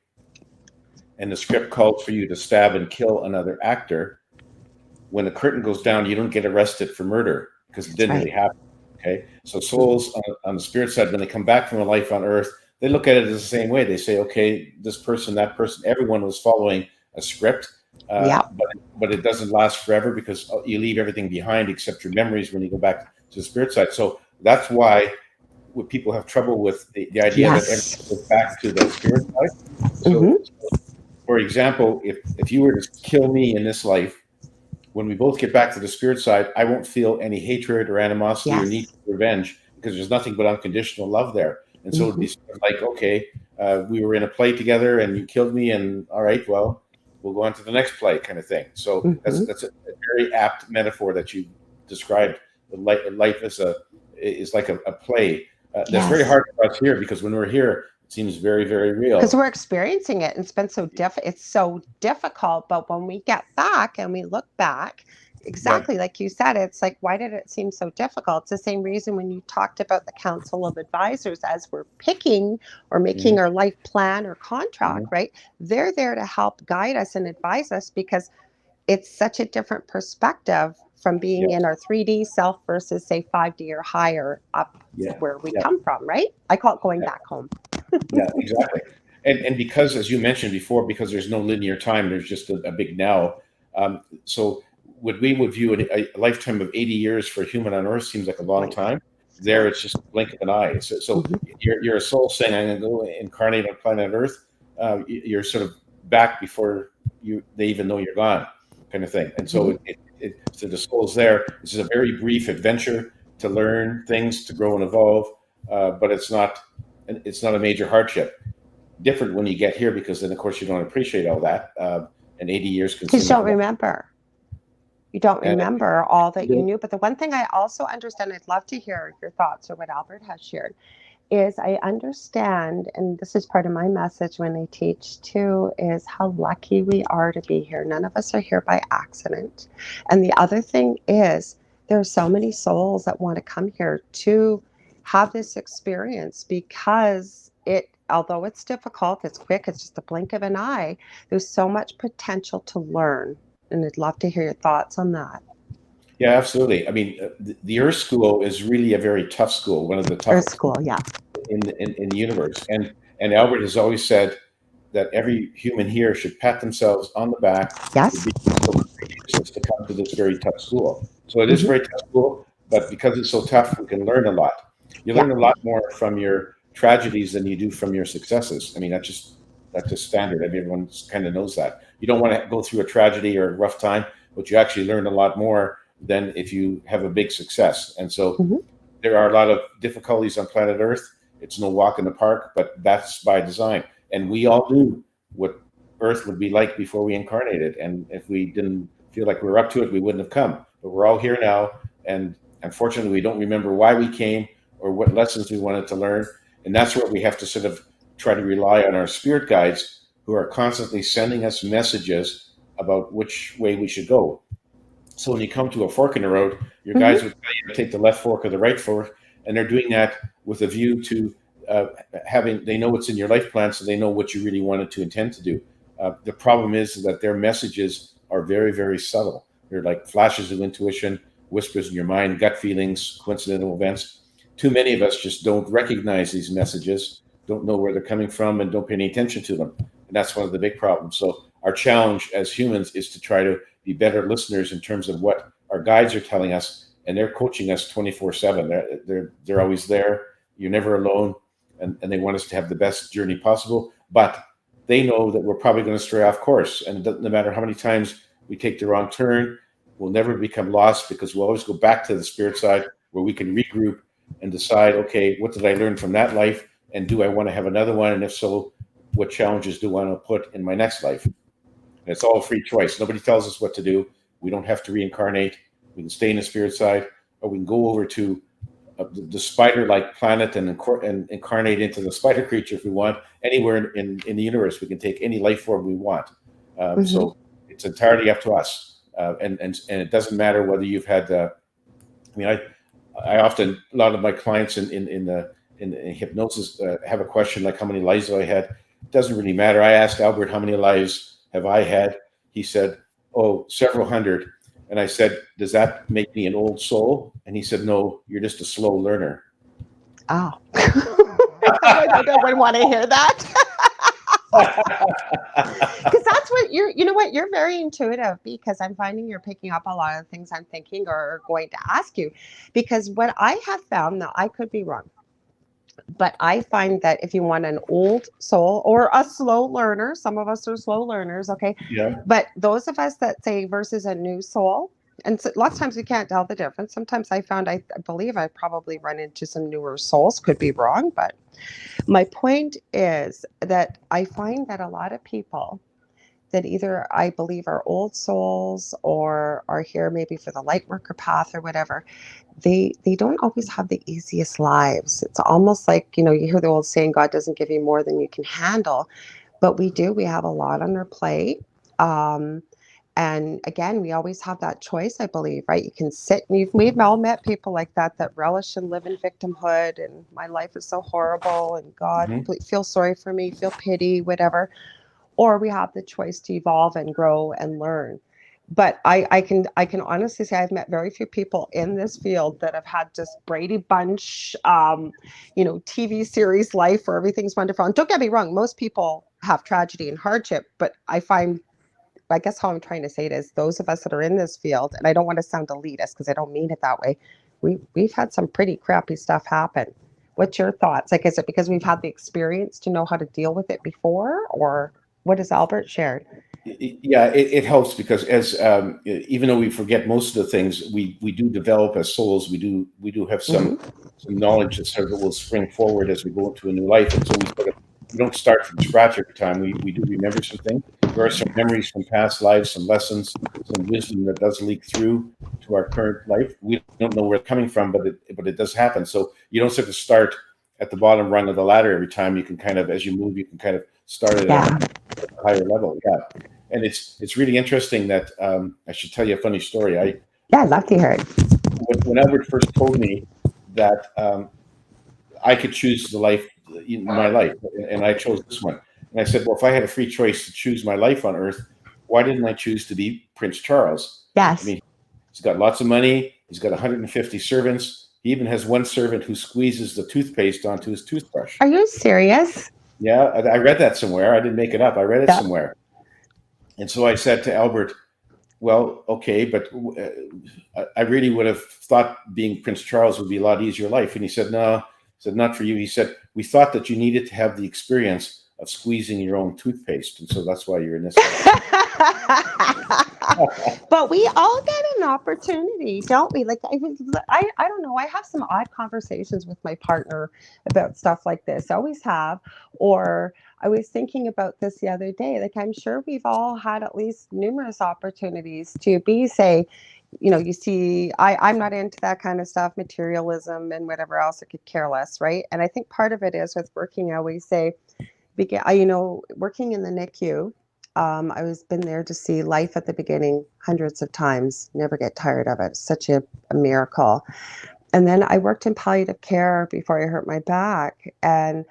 and the script calls for you to stab and kill another actor, when the curtain goes down, you don't get arrested for murder because it didn't really happen. Okay, so souls on the spirit side, when they come back from a life on Earth, they look at it as the same way. They say, okay, this person, that person, everyone was following a script, but it doesn't last forever because you leave everything behind except your memories when you go back to the spirit side. So that's why people have trouble with the idea that everything goes back to the spirit side. So, for example, if you were to kill me in this life, when we both get back to the spirit side, I won't feel any hatred or animosity or need for revenge because there's nothing but unconditional love there. And so it'd be sort of like, okay, we were in a play together and you killed me, and all right, well, we'll go on to the next play, kind of thing. So that's a very apt metaphor that you described. Life is like a play. That's very hard for us here because when we're here, it seems very, very real. Because we're experiencing it, and it's been it's so difficult. But when we get back and we look back, exactly like you said, it's like, why did it seem so difficult? It's the same reason when you talked about the council of advisors as we're picking or making our life plan or contract, right? They're there to help guide us and advise us because it's such a different perspective from being in our 3D self versus, say, 5D or higher up where we come from, right? I call it going back home. Yeah, exactly. And because, as you mentioned before, because there's no linear time, there's just a big now. So what we would view a lifetime of 80 years for a human on Earth seems like a long time. There, it's just a blink of an eye. So you're a soul saying, I'm going to go incarnate on planet Earth. You're sort of back before they even know you're gone, kind of thing. And so so the soul's there. This is a very brief adventure to learn things, to grow and evolve, but it's not a major hardship. Different when you get here because then, of course, you don't appreciate all that. And 80 years because you don't remember. You don't remember all that you knew. But the one thing I also understand, I'd love to hear your thoughts or what Albert has shared, is I understand, and this is part of my message when I teach too, is how lucky we are to be here. None of us are here by accident. And the other thing is there are so many souls that want to come here to have this experience because although it's difficult, it's quick, it's just a blink of an eye, there's so much potential to learn. And I'd love to hear your thoughts on that. Yeah, absolutely. I mean, the Earth School is really a very tough school, one of the toughest Earth School, in the universe. And Albert has always said that every human here should pat themselves on the back to come to this very tough school. So it is a very tough school, but because it's so tough, we can learn a lot. You learn a lot more from your tragedies than you do from your successes. I mean, that's just standard. I mean, everyone kind of knows that. You don't want to go through a tragedy or a rough time, but you actually learn a lot more than if you have a big success. And so there are a lot of difficulties on planet Earth. It's no walk in the park, but that's by design. And we all knew what Earth would be like before we incarnated. And if we didn't feel like we were up to it, we wouldn't have come. But we're all here now. And unfortunately, we don't remember why we came or what lessons we wanted to learn. And that's where we have to sort of try to rely on our spirit guides who are constantly sending us messages about which way we should go. So when you come to a fork in the road, your guides would tell you to take the left fork or the right fork, and they're doing that with a view to they know what's in your life plan, so they know what you really wanted to intend to do. The problem is that their messages are very, very subtle. They're like flashes of intuition, whispers in your mind, gut feelings, coincidental events. Too many of us just don't recognize these messages, don't know where they're coming from, and don't pay any attention to them. And that's one of the big problems. So our challenge as humans is to try to be better listeners in terms of what our guides are telling us, and they're coaching us 24/7. They're always there. You're never alone, and they want us to have the best journey possible. But they know that we're probably going to stray off course. And no matter how many times we take the wrong turn, we'll never become lost, because we'll always go back to the spirit side where we can regroup and decide, okay, what did I learn from that life? And do I want to have another one? And if so, what challenges do I want to put in my next life? And it's all a free choice. Nobody tells us what to do. We don't have to reincarnate. We can stay in the spirit side, or we can go over to the spider-like planet and incarnate into the spider creature if we want. Anywhere in the universe, we can take any life form we want. So it's entirely up to us. And it doesn't matter whether you've had. I often, a lot of my clients in hypnosis have a question like, how many lives have I had? It doesn't really matter. I asked Albert, how many lives have I had? He said, oh, several hundred. And I said, does that make me an old soul? And he said, no, you're just a slow learner. Oh. I wouldn't want to hear that. Because that's what you're very intuitive, because I'm finding you're picking up a lot of things I'm thinking or going to ask you. Because what I have found, now I could be wrong, but I find that if you want an old soul or a slow learner, some of us are slow learners, okay? Yeah. But those of us that say versus a new soul, and so lots of times we can't tell the difference. Sometimes I believe I probably run into some newer souls, could be wrong, but my point is that I find that a lot of people that either I believe are old souls or are here maybe for the light worker path or whatever, they don't always have the easiest lives. It's almost like, you hear the old saying, God doesn't give you more than you can handle. But we do. We have a lot on our plate. And again, we always have that choice, I believe, right? You can sit, and we've all met people like that relish and live in victimhood, and my life is so horrible, and God, feel sorry for me, feel pity, whatever. Or we have the choice to evolve and grow and learn. But I can honestly say I've met very few people in this field that have had just Brady Bunch, TV series life where everything's wonderful. And don't get me wrong, most people have tragedy and hardship, but I guess how I'm trying to say it is, those of us that are in this field, and I don't want to sound elitist because I don't mean it that way, we've had some pretty crappy stuff happen. What's your thoughts? Like, is it because we've had the experience to know how to deal with it before, or what has Albert shared? Yeah, it helps, because as even though we forget most of the things, we do develop as souls. We do have some knowledge that sort of will spring forward as we go into a new life, and so we don't start from scratch every time. We do remember some things. There are some memories from past lives, some lessons, some wisdom that does leak through to our current life. We don't know where it's coming from, but it does happen. So you don't sort of start at the bottom rung of the ladder every time. You can kind of, as you move, you can kind of start at a higher level. Yeah. And it's really interesting that I should tell you a funny story. I'd love to hear it. When Albert first told me that I could choose my life, and I chose this one. And I said, well, if I had a free choice to choose my life on Earth, why didn't I choose to be Prince Charles? Yes. I mean, he's got lots of money. He's got 150 servants. He even has one servant who squeezes the toothpaste onto his toothbrush. Are you serious? Yeah, I read that somewhere. I didn't make it up. I read it somewhere. And so I said to Albert, well, okay, but I really would have thought being Prince Charles would be a lot easier life. And he said, no. He said, not for you. He said, we thought that you needed to have the experience of squeezing your own toothpaste. And so that's why you're in this. But we all get an opportunity, don't we? Like, I don't know. I have some odd conversations with my partner about stuff like this. I always have. Or I was thinking about this the other day. Like, I'm sure we've all had at least numerous opportunities to be, say, you see, I'm not into that kind of stuff, materialism and whatever else. I could care less, right? And I think part of it is with working, I always say, working in the NICU, I was been there to see life at the beginning hundreds of times, never get tired of it. Such a miracle. And then I worked in palliative care before I hurt my back. And,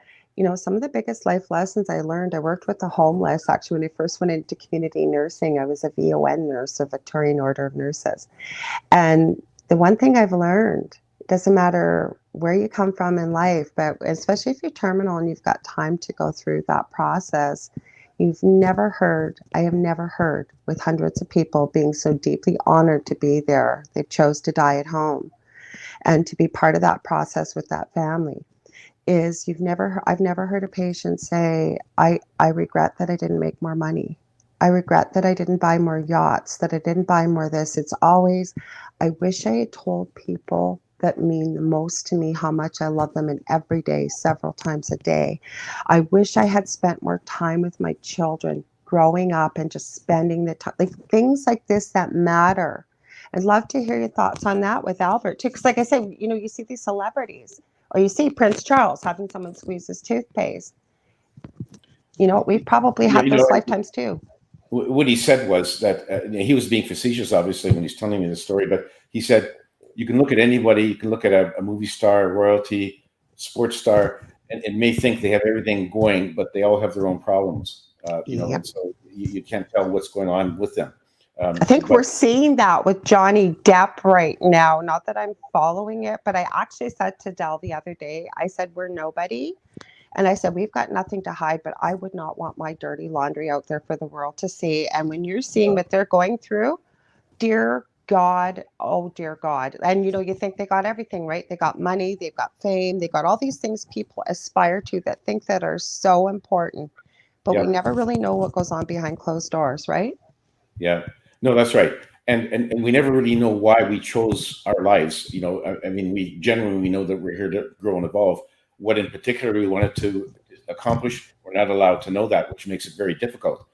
some of the biggest life lessons I learned, I worked with the homeless. Actually, when I first went into community nursing, I was a VON nurse, a Victorian Order of Nurses. And the one thing I've learned, it doesn't matter where you come from in life, but especially if you're terminal and you've got time to go through that process, I have never heard with hundreds of people being so deeply honored to be there. They chose to die at home and to be part of that process with that family. is I've never heard a patient say, I regret that I didn't make more money. I regret that I didn't buy more yachts, that I didn't buy more this. It's always, I wish I had told people that mean the most to me how much I love them, and every day, several times a day. I wish I had spent more time with my children growing up and just spending the time, like things like this that matter. I'd love to hear your thoughts on that with Albert too, because like I said, you know, you see these celebrities, or you see Prince Charles having someone squeeze his toothpaste. You know, we've probably Yeah, had those lifetimes too. What he said was that he was being facetious, obviously, when he's telling me the story. But he said, you can look at anybody, you can look at a movie star, royalty, sports star, and may think they have everything going, but they all have their own problems. You know, and so you can't tell what's going on with them. I think we're seeing that with Johnny Depp right now. Not that I'm following it, but I actually said to Dell the other day, I said, we're nobody. And I said, we've got nothing to hide, but I would not want my dirty laundry out there for the world to see. And when you're seeing what they're going through, dear God, oh, dear God. And, you know, you think they got everything, right? They got money, they've got fame, they've got all these things people aspire to that think that are so important. But we never really know what goes on behind closed doors, right? Yeah, no, that's right. And we never really know why we chose our lives. You know, I mean, we generally know that we're here to grow and evolve. What in particular we wanted to accomplish, we're not allowed to know that, which makes it very difficult.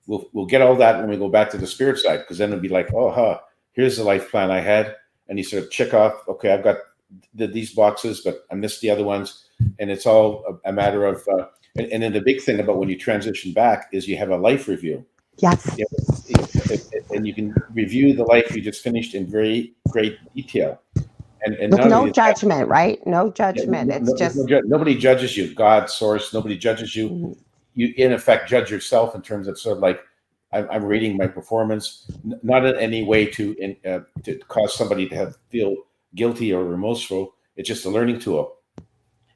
We'll get all that when we go back to the spirit side, because then it'll be like, oh, here's the life plan I had, and you sort of check off, okay, I've got these boxes, but I missed the other ones, and it's all a matter of. And then the big thing about when you transition back is you have a life review. Yes. And you can review the life you just finished in very great detail. And with no that, judgment, right? No judgment. It's just nobody judges you. God, source, nobody judges you. Mm-hmm. You in effect judge yourself in terms of sort of like I'm rating my performance, not in any way to cause somebody to feel guilty or remorseful. It's just a learning tool.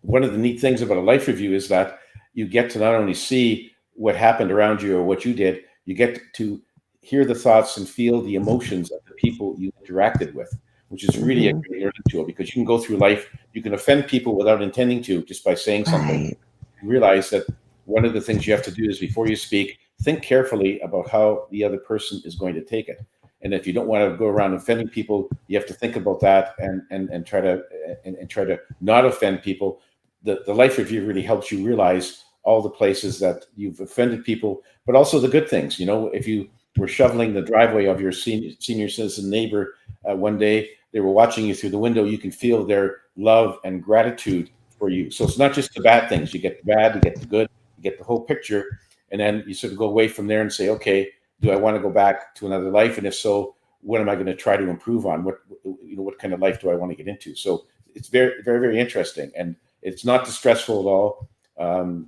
One of the neat things about a life review is that you get to not only see what happened around you or what you did, you get to hear the thoughts and feel the emotions of the people you interacted with, which is really a great learning tool, because you can go through life, you can offend people without intending to, just by saying something. You realize that one of the things you have to do is, before you speak, think carefully about how the other person is going to take it. And if you don't want to go around offending people, you have to think about that and try to not offend people. The life review really helps you realize all the places that you've offended people, but also the good things. You know, if you were shoveling the driveway of your senior citizen neighbor one day, they were watching you through the window, you can feel their love and gratitude for you. So it's not just the bad things. You get the bad, you get the good, you get the whole picture. And then you sort of go away from there and say, okay, do I want to go back to another life? And if so, what am I going to try to improve on? What kind of life do I want to get into? So it's very, very, very interesting. And it's not distressful at all.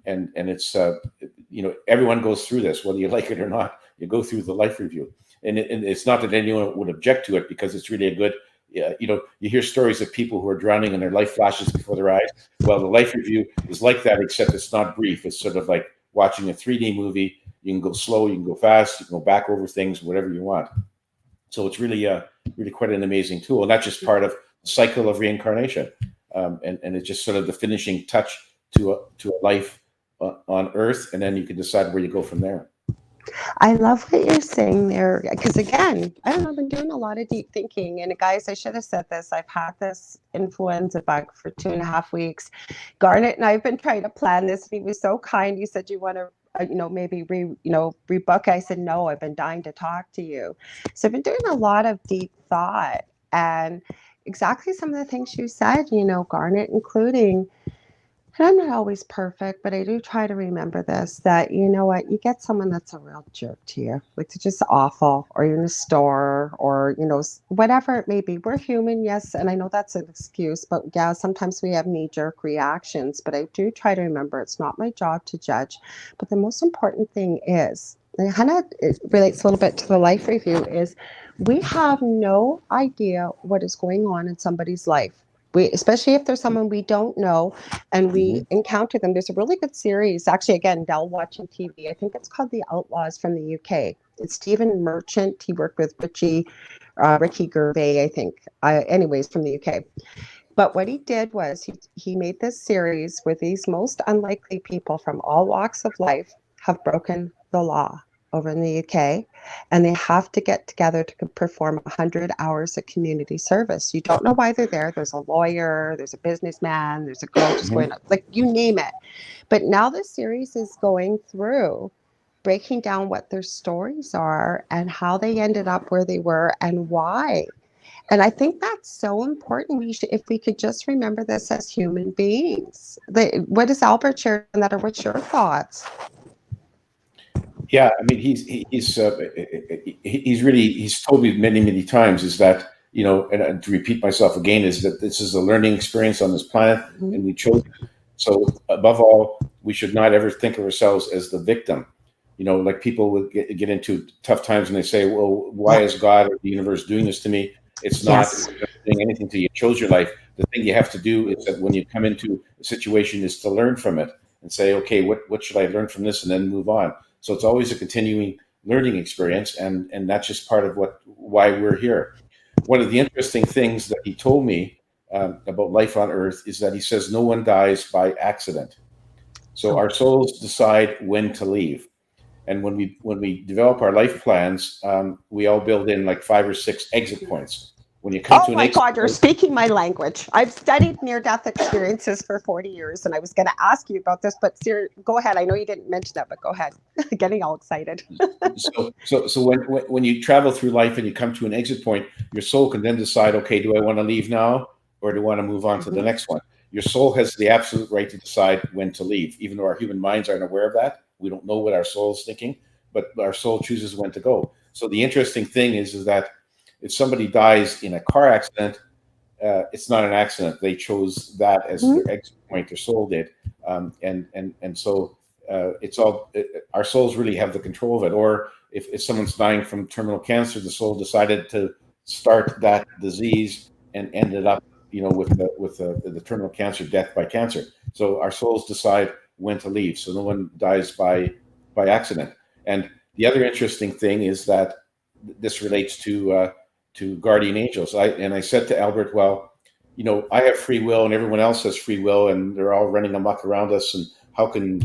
And it's, everyone goes through this, whether you like it or not. You go through the life review. And it's not that anyone would object to it, because it's really a good, you hear stories of people who are drowning and their life flashes before their eyes. Well, the life review is like that, except it's not brief. It's sort of like watching a 3D movie. You can go slow, you can go fast, you can go back over things, whatever you want. So it's really, really quite an amazing tool. And that's just part of the cycle of reincarnation. And it's just sort of the finishing touch to a life on Earth, and then you can decide where you go from there. I love what you're saying there, because again, I don't know, I've been doing a lot of deep thinking, and guys, I should have said this. I've had this influenza bug for 2.5 weeks. Garnet and I've been trying to plan this, and he was so kind. He said, you want to maybe rebook. I said, no, I've been dying to talk to you. So I've been doing a lot of deep thought, and exactly some of the things you said, Garnet, including, and I'm not always perfect, but I do try to remember this, that, you know what, you get someone that's a real jerk to you, like they're just awful, or you're in a store, or, whatever it may be. We're human, yes, and I know that's an excuse, but yeah, sometimes we have knee-jerk reactions, but I do try to remember it's not my job to judge. But the most important thing is, and it relates a little bit to the life review, is we have no idea what is going on in somebody's life. Especially if there's someone we don't know and we encounter them. There's a really good series, actually, again, Dell watching TV. I think it's called The Outlaws, from the UK. It's Stephen Merchant. He worked with Ricky Gervais, I think. Anyways, from the UK. But what he did was he made this series where these most unlikely people from all walks of life have broken the law over in the UK, and they have to get together to perform 100 hours of community service. You don't know why they're there. There's a lawyer, there's a businessman, there's a girl just going, like, you name it. But now the series is going through breaking down what their stories are and how they ended up where they were and why. And I think that's so important. If we could just remember this as human beings. What does Albert share on that, or what's your thoughts? Yeah, I mean, he's really, he's told me many times is that, you know, and to repeat myself again, is that this is a learning experience on this planet, and we chose it. So above all, we should not ever think of ourselves as the victim. You know, like people would get into tough times and they say, well, why is God or the universe doing this to me? It's not doing anything to you. You chose your life. The thing you have to do is that when you come into a situation is to learn from it and say, okay, what should I learn from this, and then move on. So it's always a continuing learning experience, and that's just part of why we're here. One of the interesting things that he told me about life on Earth is that he says no one dies by accident. So our souls decide when to leave. And when we develop our life plans, we all build in like 5 or 6 exit points. When you come to an exit God, you're speaking my language. I've studied near-death experiences for 40 years, and I was going to ask you about this, but go ahead. I know you didn't mention that, but go ahead. Getting all excited. So when you travel through life and you come to an exit point, your soul can then decide, okay, do I want to leave now, or do I want to move on to the next one? Your soul has the absolute right to decide when to leave, even though our human minds aren't aware of that. We don't know what our soul is thinking, but our soul chooses when to go. So the interesting thing is that if somebody dies in a car accident, it's not an accident. They chose that as their exit point. Their soul did, and so it's all our souls really have the control of it. Or if someone's dying from terminal cancer, the soul decided to start that disease and ended up, you know, with the terminal cancer, death by cancer. So our souls decide when to leave. So no one dies by accident. And the other interesting thing is that this relates to guardian angels. I said to Albert, well, you know, I have free will and everyone else has free will, and they're all running amok around us. And how can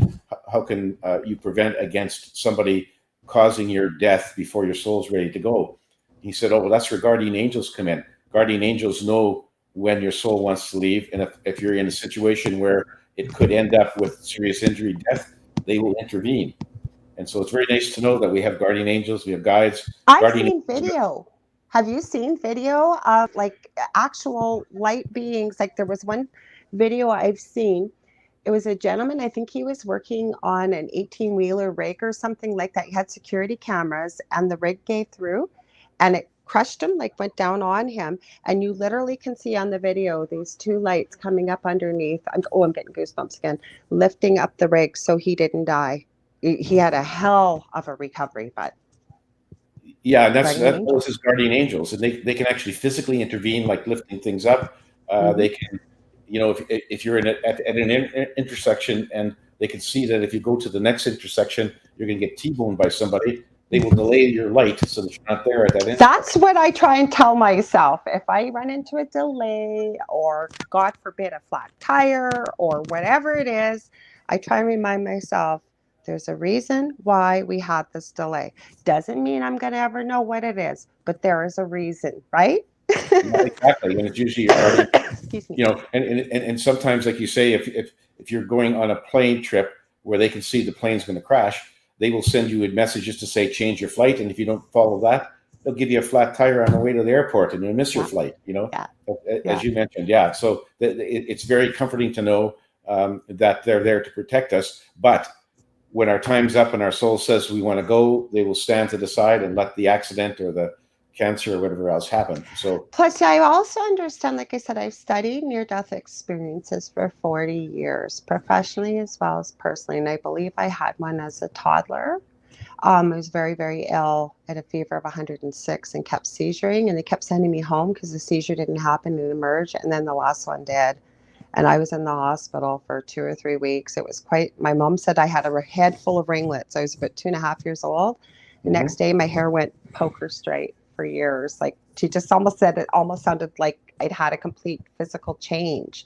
you prevent against somebody causing your death before your soul's ready to go? He said, oh, well, that's where guardian angels come in. Guardian angels know when your soul wants to leave, and if you're in a situation where it could end up with serious injury, death, they will intervene. And so it's very nice to know that we have guardian angels, we have guides. I've seen video. Have you seen video of like actual light beings? Like there was one video I've seen. It was a gentleman, I think he was working on an 18-wheeler rig or something like that. He had security cameras, and the rig gave through and it crushed him, like went down on him. And you literally can see on the video these 2 lights coming up underneath. I'm getting goosebumps again, lifting up the rig so he didn't die. He had a hell of a recovery, but yeah, those is guardian angels, and they can actually physically intervene, like lifting things up. They can, you know, if you're at an intersection and they can see that if you go to the next intersection, you're going to get T-boned by somebody, they will delay your light so that you're not there at that intersection. That's what I try and tell myself. If I run into a delay, or God forbid a flat tire, or whatever it is, I try and remind myself, there's a reason why we had this delay. Doesn't mean I'm going to ever know what it is, but there is a reason, right? Yeah, exactly. And it's usually your guardian, you know, and sometimes, like you say, if you're going on a plane trip where they can see the plane's going to crash, they will send you a message just to say change your flight, and if you don't follow that, they'll give you a flat tire on the way to the airport, and you'll miss your flight. You know, as you mentioned, So it's very comforting to know that they're there to protect us. But when our time's up and our soul says we want to go, they will stand to the side and let the accident or the cancer or whatever else happen. So plus I also understand, like I said, I've studied near-death experiences for 40 years, professionally as well as personally, and I believe I had one as a toddler. I was very, very ill at a fever of 106 and kept seizuring, and they kept sending me home because the seizure didn't happen and emerge, and then the last one did. And I was in the hospital for 2 or 3 weeks. It was quite, my mom said I had a head full of ringlets. I was about 2.5 years old. The next day, my hair went poker straight. for years. Like she just almost said it almost sounded like I'd had a complete physical change.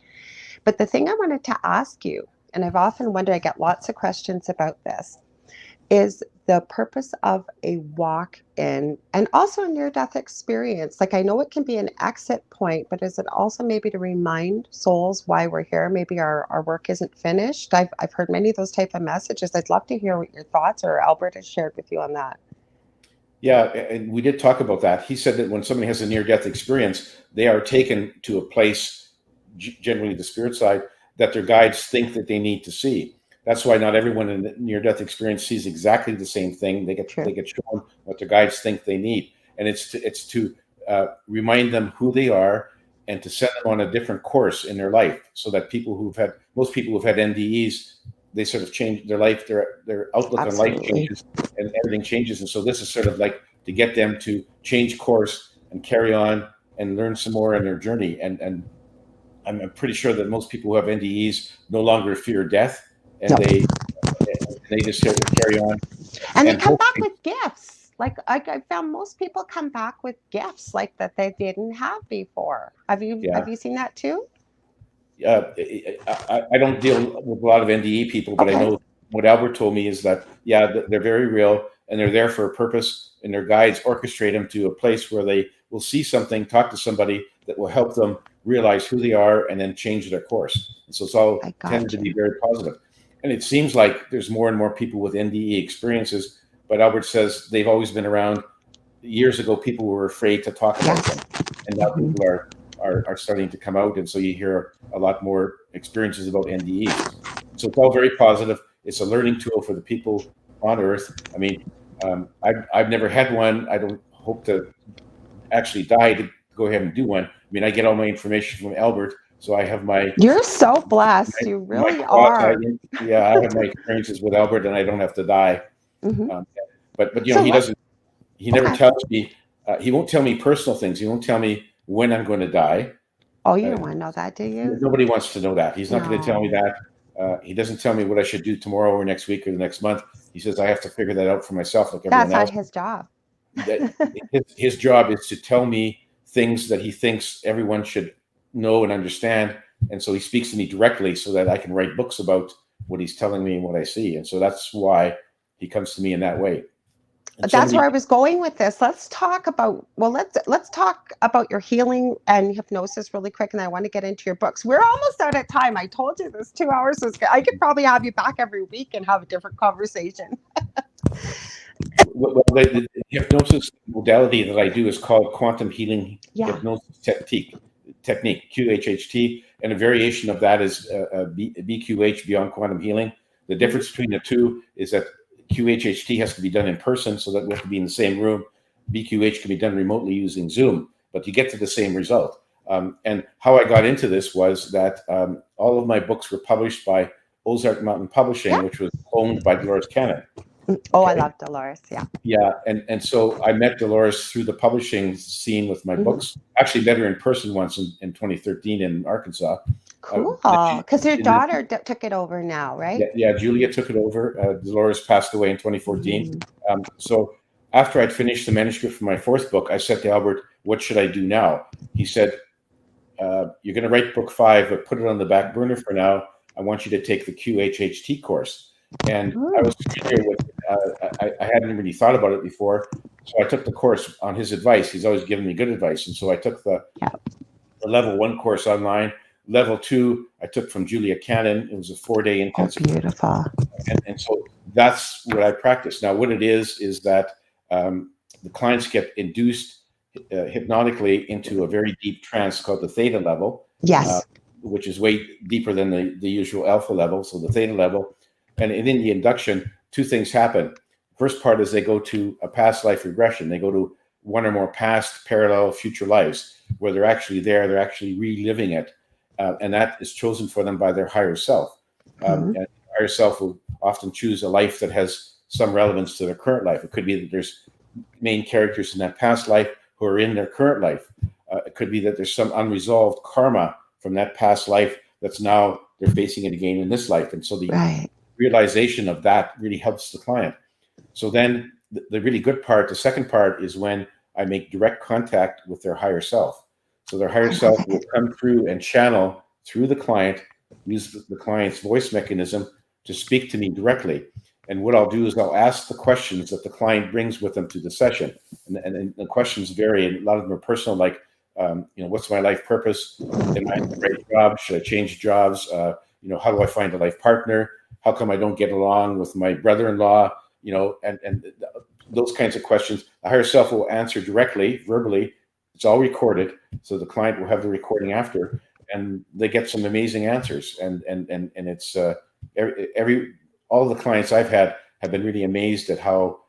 But the thing I wanted to ask you, and I've often wondered, I get lots of questions about this, is the purpose of a walk in and also a near-death experience. Like I know it can be an exit point, but is it also maybe to remind souls why we're here? Maybe our work isn't finished. I've heard many of those type of messages. I'd love to hear what your thoughts or Albert has shared with you on that. Yeah, and we did talk about that. He said that when somebody has a near-death experience, they are taken to a place, generally the spirit side, that their guides think that they need to see. That's why not everyone in the near-death experience sees exactly the same thing. They get shown what their guides think they need, and it's to remind them who they are and to send them on a different course in their life, so that most people who've had NDEs, they sort of change their life, their outlook on life changes, and everything changes. And so this is sort of like to get them to change course and carry on and learn some more in their journey. And I'm pretty sure that most people who have NDEs no longer fear death, and they just sort of carry on. And they come back with gifts. Like I found most people come back with gifts like that they didn't have before. Have you seen that too? I don't deal with a lot of NDE people, but I know what Albert told me is that, they're very real and they're there for a purpose, and their guides orchestrate them to a place where they will see something, talk to somebody that will help them realize who they are and then change their course. And so it's all tended to be very positive. And it seems like there's more and more people with NDE experiences, but Albert says they've always been around. Years ago, people were afraid to talk about them, and now people are starting to come out, and so you hear a lot more experiences about NDEs. So it's all very positive. It's a learning tool for the people on Earth. I mean, I've never had one. I don't hope to actually die to go ahead and do one. I mean, I get all my information from Albert, so I have my. You're so blessed. You really are. I have my experiences with Albert, and I don't have to die. But you know, he doesn't. He never tells me. He won't tell me personal things. He won't tell me when I'm going to die. Oh, you don't want to know that, do you? Nobody wants to know that. He's not going to tell me that. He doesn't tell me what I should do tomorrow or next week or the next month. He says I have to figure that out for myself, like everyone else. That's not his job. His job is to tell me things that he thinks everyone should know and understand, and so he speaks to me directly so that I can write books about what he's telling me and what I see. And so that's why he comes to me in that way. And that's where I was going with this. Let's talk about your healing and hypnosis really quick, and I want to get into your books. We're almost out of time. I told you this 2 hours was good. I could probably have you back every week and have a different conversation. Well, the hypnosis modality that I do is called quantum healing hypnosis technique, QHHT, and a variation of that is BQH, beyond quantum healing. The difference between the two is that QHHT has to be done in person, so that we have to be in the same room. BQH can be done remotely using Zoom, but you get to the same result. And how I got into this was that all of my books were published by Ozark Mountain Publishing, which was owned by Dolores Cannon. Oh, I love Dolores. Yeah. And so I met Dolores through the publishing scene with my books. Actually met her in person once in 2013 in Arkansas. Cool. Because your daughter took it over now, right? Yeah, Julia took it over. Dolores passed away in 2014. So after I'd finished the manuscript for my fourth book, I said to Albert, what should I do now? He said, you're going to write book 5, but put it on the back burner for now. I want you to take the QHHT course. And I was familiar with I hadn't really thought about it before. So I took the course on his advice. He's always given me good advice. And so I took the level 1 course online. Level 2, I took from Julia Cannon. It was a 4-day intensive. Oh, beautiful. And so that's what I practice. Now, what it is that the clients get induced hypnotically into a very deep trance called the theta level. Yes. Which is way deeper than the usual alpha level. So the theta level. And in the induction, 2 things happen. First part is they go to a past life regression. They go to one or more past, parallel, future lives where they're actually there. They're actually reliving it. And that is chosen for them by their higher self. And the higher self will often choose a life that has some relevance to their current life. It could be that there's main characters in that past life who are in their current life. It could be that there's some unresolved karma from that past life that's now they're facing it again in this life. And so the realization of that really helps the client. So then the really good part, the second part, is when I make direct contact with their higher self. So their higher self will come through and channel through the client, use the client's voice mechanism to speak to me directly. And what I'll do is I'll ask the questions that the client brings with them to the session. And the questions vary, and a lot of them are personal, like, what's my life purpose? Am I in the right job? Should I change jobs? How do I find a life partner? How come I don't get along with my brother-in-law? And those kinds of questions. The higher self will answer directly, verbally. It's all recorded, so the client will have the recording after, and they get some amazing answers. And it's all the clients I've had have been really amazed at how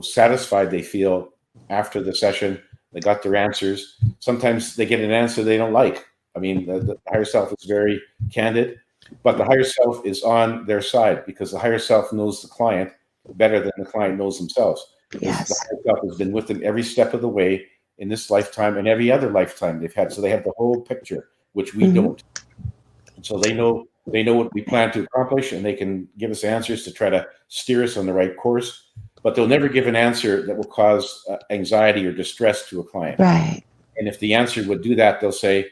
satisfied they feel after the session. They got their answers. Sometimes they get an answer they don't like. I mean, the higher self is very candid, but the higher self is on their side because the higher self knows the client better than the client knows themselves. Yes. The higher self has been with them every step of the way in this lifetime and every other lifetime they've had. So they have the whole picture, which we don't. And so they know what we plan to accomplish, and they can give us answers to try to steer us on the right course. But they'll never give an answer that will cause anxiety or distress to a client. Right. And if the answer would do that, they'll say,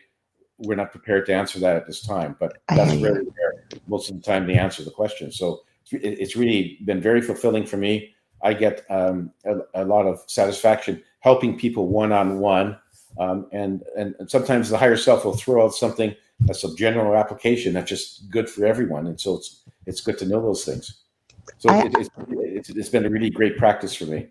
we're not prepared to answer that at this time. But that's very rare. Most of the time they answer the question. So it's really been very fulfilling for me. I get a lot of satisfaction helping people one-on-one. And sometimes the higher self will throw out something that's a general application that's just good for everyone. And so it's good to know those things. So it's been a really great practice for me.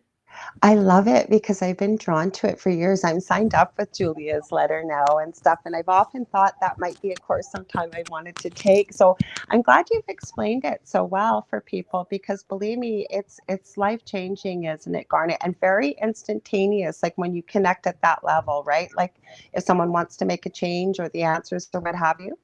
I love it because I've been drawn to it for years. I'm signed up with Julia's letter now and stuff, and I've often thought that might be a course sometime I wanted to take. So I'm glad you've explained it so well for people, because believe me, it's life-changing, isn't it, Garnet? And very instantaneous, like when you connect at that level, right? Like if someone wants to make a change or the answers or what have you.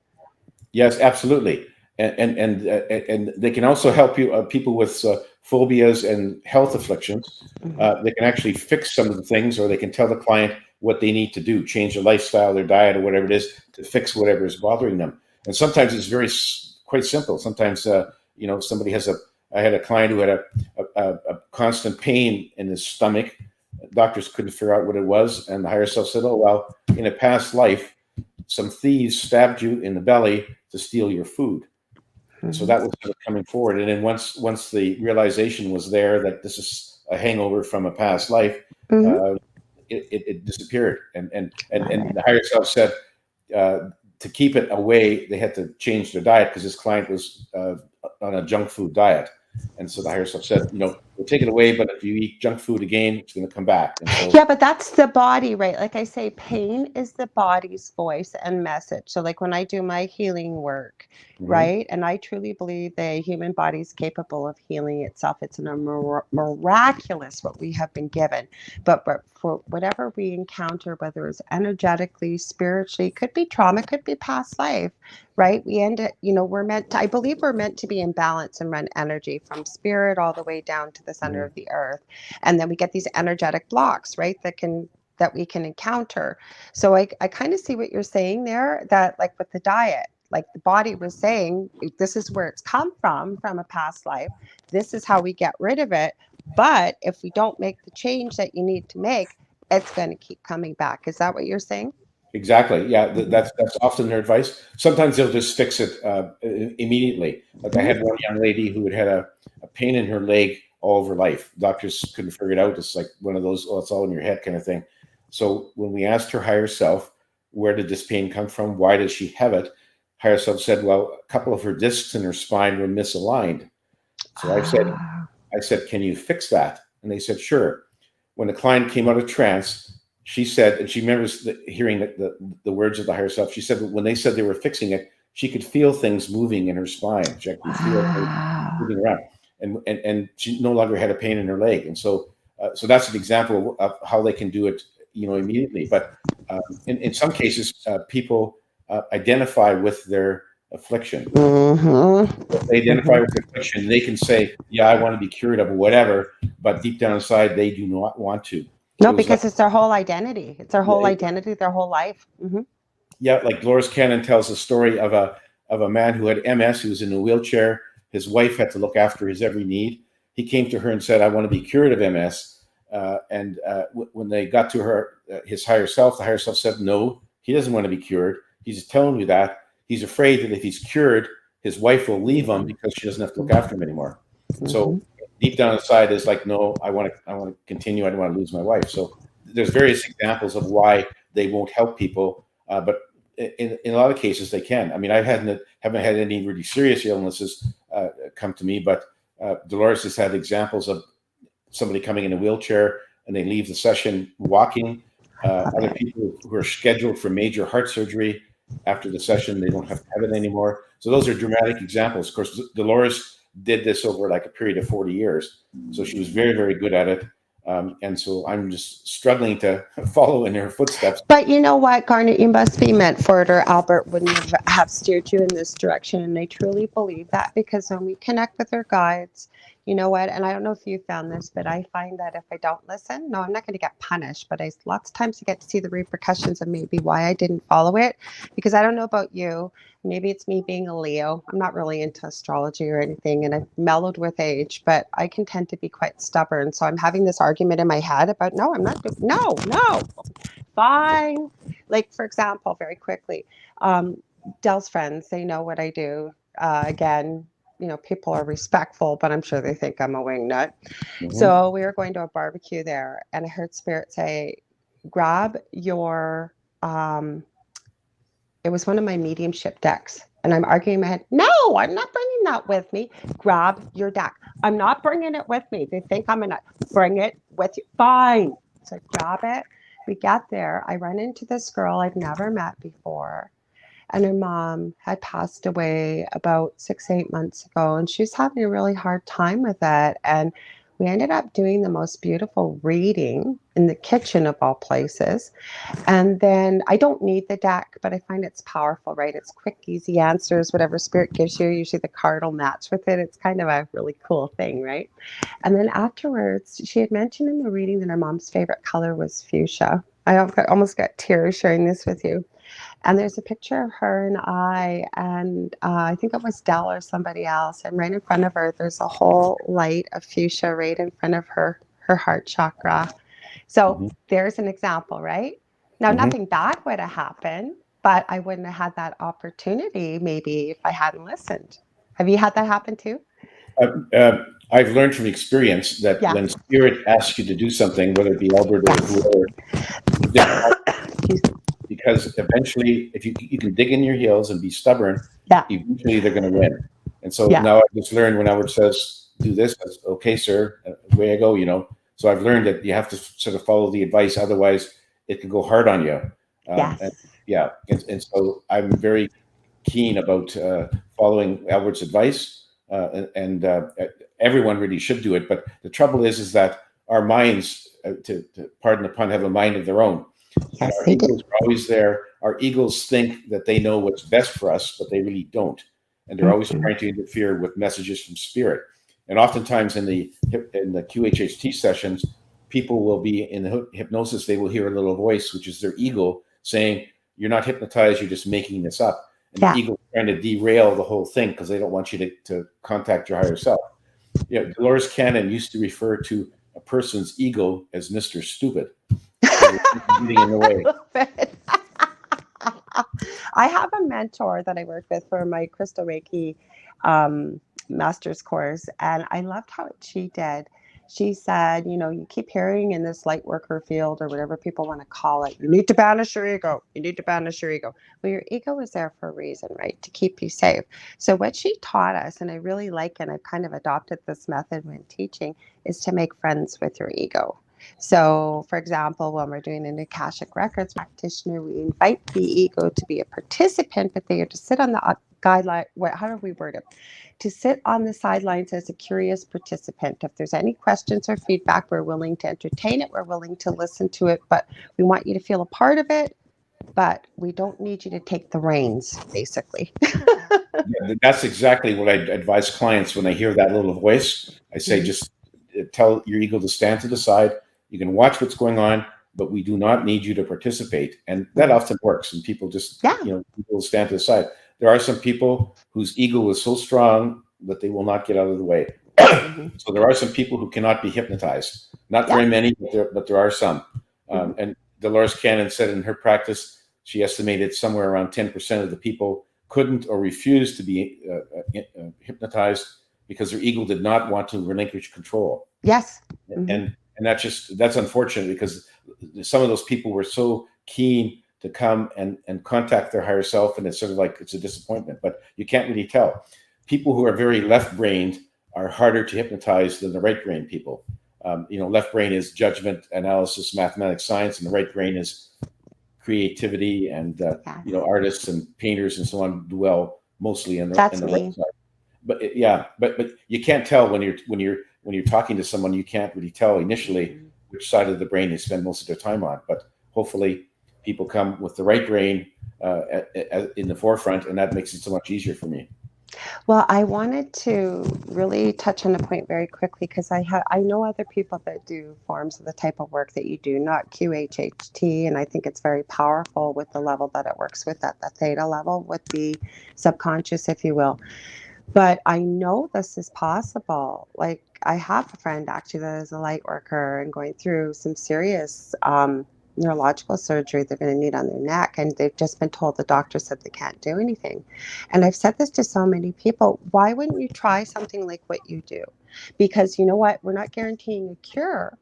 Yes, absolutely. And they can also help you, people with phobias and health afflictions. They can actually fix some of the things, or they can tell the client what they need to do, change their lifestyle, their diet, or whatever it is to fix whatever is bothering them. And sometimes it's quite simple. Sometimes, somebody I had a client who had a constant pain in his stomach. Doctors couldn't figure out what it was. And the higher self said, oh, well, in a past life, some thieves stabbed you in the belly to steal your food. So that was sort of coming forward. And then once the realization was there that this is a hangover from a past life, it disappeared. And the higher self said to keep it away, they had to change their diet because this client was on a junk food diet. And so the higher self said, we'll take it away, but if you eat junk food again, it's going to come back. And so, yeah, but that's the body, right? Like I say, pain is the body's voice and message. So like when I do my healing work, right? And I truly believe the human body is capable of healing itself. It's miraculous what we have been given. But for whatever we encounter, whether it's energetically, spiritually, could be trauma, could be past life, right? We end it, I believe we're meant to be in balance and run energy from spirit all the way down to the center of the earth. And then we get these energetic blocks, right? That we can encounter. So I kind of see what you're saying there, that like with the diet, like the body was saying, this is where it's come from a past life. This is how we get rid of it. But if we don't make the change that you need to make, it's going to keep coming back. Is that what you're saying? Exactly. Yeah, that's often their advice. Sometimes they'll just fix it immediately. Like I had one young lady who had a pain in her leg all of her life. Doctors couldn't figure it out. It's like one of those, it's all in your head kind of thing. So when we asked her higher self, where did this pain come from? Why does she have it? Higher self said, well, a couple of her discs in her spine were misaligned. So I said, can you fix that? And they said, sure. When the client came out of trance, she said, and she remembers hearing the words of the higher self. She said that when they said they were fixing it, she could feel things moving in her spine. She could feel things moving around, and she no longer had a pain in her leg. And so that's an example of how they can do it, immediately. But in some cases, people identify with their affliction. If they identify with their affliction, they can say, "Yeah, I want to be cured of whatever," but deep down inside, they do not want to. No, because it's their whole identity. It's their whole identity, their whole life. Yeah, like Dolores Cannon tells the story of a man who had MS, who was in a wheelchair. His wife had to look after his every need. He came to her and said, "I want to be cured of MS." When they got to her, his higher self, the higher self said, no, he doesn't want to be cured. He's telling you that. He's afraid that if he's cured, his wife will leave him because she doesn't have to look after him anymore. So deep down inside is like, no, I want to continue. I don't want to lose my wife. So there's various examples of why they won't help people, but in a lot of cases they can. I mean, I haven't had any really serious illnesses come to me, but Dolores has had examples of somebody coming in a wheelchair and they leave the session walking. Other people who are scheduled for major heart surgery, after the session, they don't have to have it anymore. So those are dramatic examples. Of course, Dolores did this over like a period of 40 years. So she was very, very good at it. And so I'm just struggling to follow in her footsteps. But you know what, Garnet, you must be meant for it, or Albert wouldn't have steered you in this direction. And I truly believe that, because when we connect with our guides, you know what, and I don't know if you found this, but I find that if I don't listen, no, I'm not going to get punished, but lots of times I get to see the repercussions of maybe why I didn't follow it. Because I don't know about you, maybe it's me being a Leo. I'm not really into astrology or anything, and I've mellowed with age, but I can tend to be quite stubborn. So I'm having this argument in my head about, no, I'm not, no, fine. Like, for example, very quickly, Dell's friends, they know what I do. Again, you know, people are respectful, but I'm sure they think I'm a wingnut. So we were going to a barbecue there, and I heard Spirit say, grab your, it was one of my mediumship decks. And I'm arguing in my head, no, I'm not bringing that with me. Grab your deck. I'm not bringing it with me. They think I'm going to bring it with you. Fine. So I grab it. We get there. I run into this girl I've never met before. And her mom had passed away about 6-8 months ago. And she was having a really hard time with it. And we ended up doing the most beautiful reading in the kitchen of all places. And then I don't need the deck, but I find it's powerful, right? It's quick, easy answers. Whatever Spirit gives you, usually the card will match with it. It's kind of a really cool thing, right? And then afterwards, she had mentioned in the reading that her mom's favorite color was fuchsia. I almost got tears sharing this with you. And there's a picture of her and I think it was Dell or somebody else. And right in front of her, there's a whole light of fuchsia right in front of her heart chakra. So there's an example, right? Now, nothing bad would have happened, but I wouldn't have had that opportunity maybe if I hadn't listened. Have you had that happen too? I've learned from experience that when Spirit asks you to do something, whether it be Albert or whoever, because eventually, if you can dig in your heels and be stubborn, eventually they're going to win. And so now I just learned when Albert says, do this, that's okay, sir, away I go, you know. So I've learned that you have to sort of follow the advice, otherwise it can go hard on you. And so I'm very keen about following Albert's advice, and everyone really should do it. But the trouble is that our minds, to pardon the pun, have a mind of their own. Yes, our egos are always there. Our egos think that they know what's best for us, but they really don't. And they're always trying to interfere with messages from Spirit. And oftentimes in the QHHT sessions, people will be in the hypnosis, they will hear a little voice, which is their ego saying, you're not hypnotized, you're just making this up. And the ego is trying to derail the whole thing because they don't want you to contact your higher self. You know, Dolores Cannon used to refer to a person's ego as Mr. Stupid. In the way. I have a mentor that I work with for my Crystal Reiki master's course, and I loved how she did. She said, you know, you keep hearing in this light worker field or whatever people want to call it, you need to banish your ego. You need to banish your ego. Well, your ego is there for a reason, right? To keep you safe. So what she taught us, and I really like, and I've kind of adopted this method when teaching, is to make friends with your ego. So, for example, when we're doing an Akashic Records practitioner, we invite the ego to be a participant, but they are to sit on the guideline. How do we word it? To sit on the sidelines as a curious participant. If there's any questions or feedback, we're willing to entertain it. We're willing to listen to it, but we want you to feel a part of it. But we don't need you to take the reins, basically. That's exactly what I advise clients when I hear that little voice. I say, just tell your ego to stand to the side. You can watch what's going on, but we do not need you to participate. And that often works. And people just, people stand to the side. There are some people whose ego is so strong that they will not get out of the way. So there are some people who cannot be hypnotized. Not very many, but there are some. And Dolores Cannon said in her practice, she estimated somewhere around 10% of the people couldn't or refused to be hypnotized because their ego did not want to relinquish control. Yes. And that's unfortunate, because some of those people were so keen to come and contact their higher self, and it's sort of like it's a disappointment, but you can't really tell. People who are very left-brained are harder to hypnotize than the right-brained people. Left brain is judgment, analysis, mathematics, science, and the right brain is creativity, and artists and painters and so on do well mostly in the right side. But but you can't tell when you're talking to someone. You can't really tell initially which side of the brain they spend most of their time on. But hopefully, people come with the right brain in the forefront, and that makes it so much easier for me. Well, I wanted to really touch on a point very quickly, because I know other people that do forms of the type of work that you do, not QHHT, and I think it's very powerful with the level that it works with, at the theta level, with the subconscious, if you will. But I know this is possible. Like, I have a friend actually that is a light worker and going through some serious neurological surgery they're going to need on their neck, and they've just been told, the doctor said they can't do anything. And I've said this to so many people: why wouldn't you try something like what you do? Because you know what, we're not guaranteeing a cure,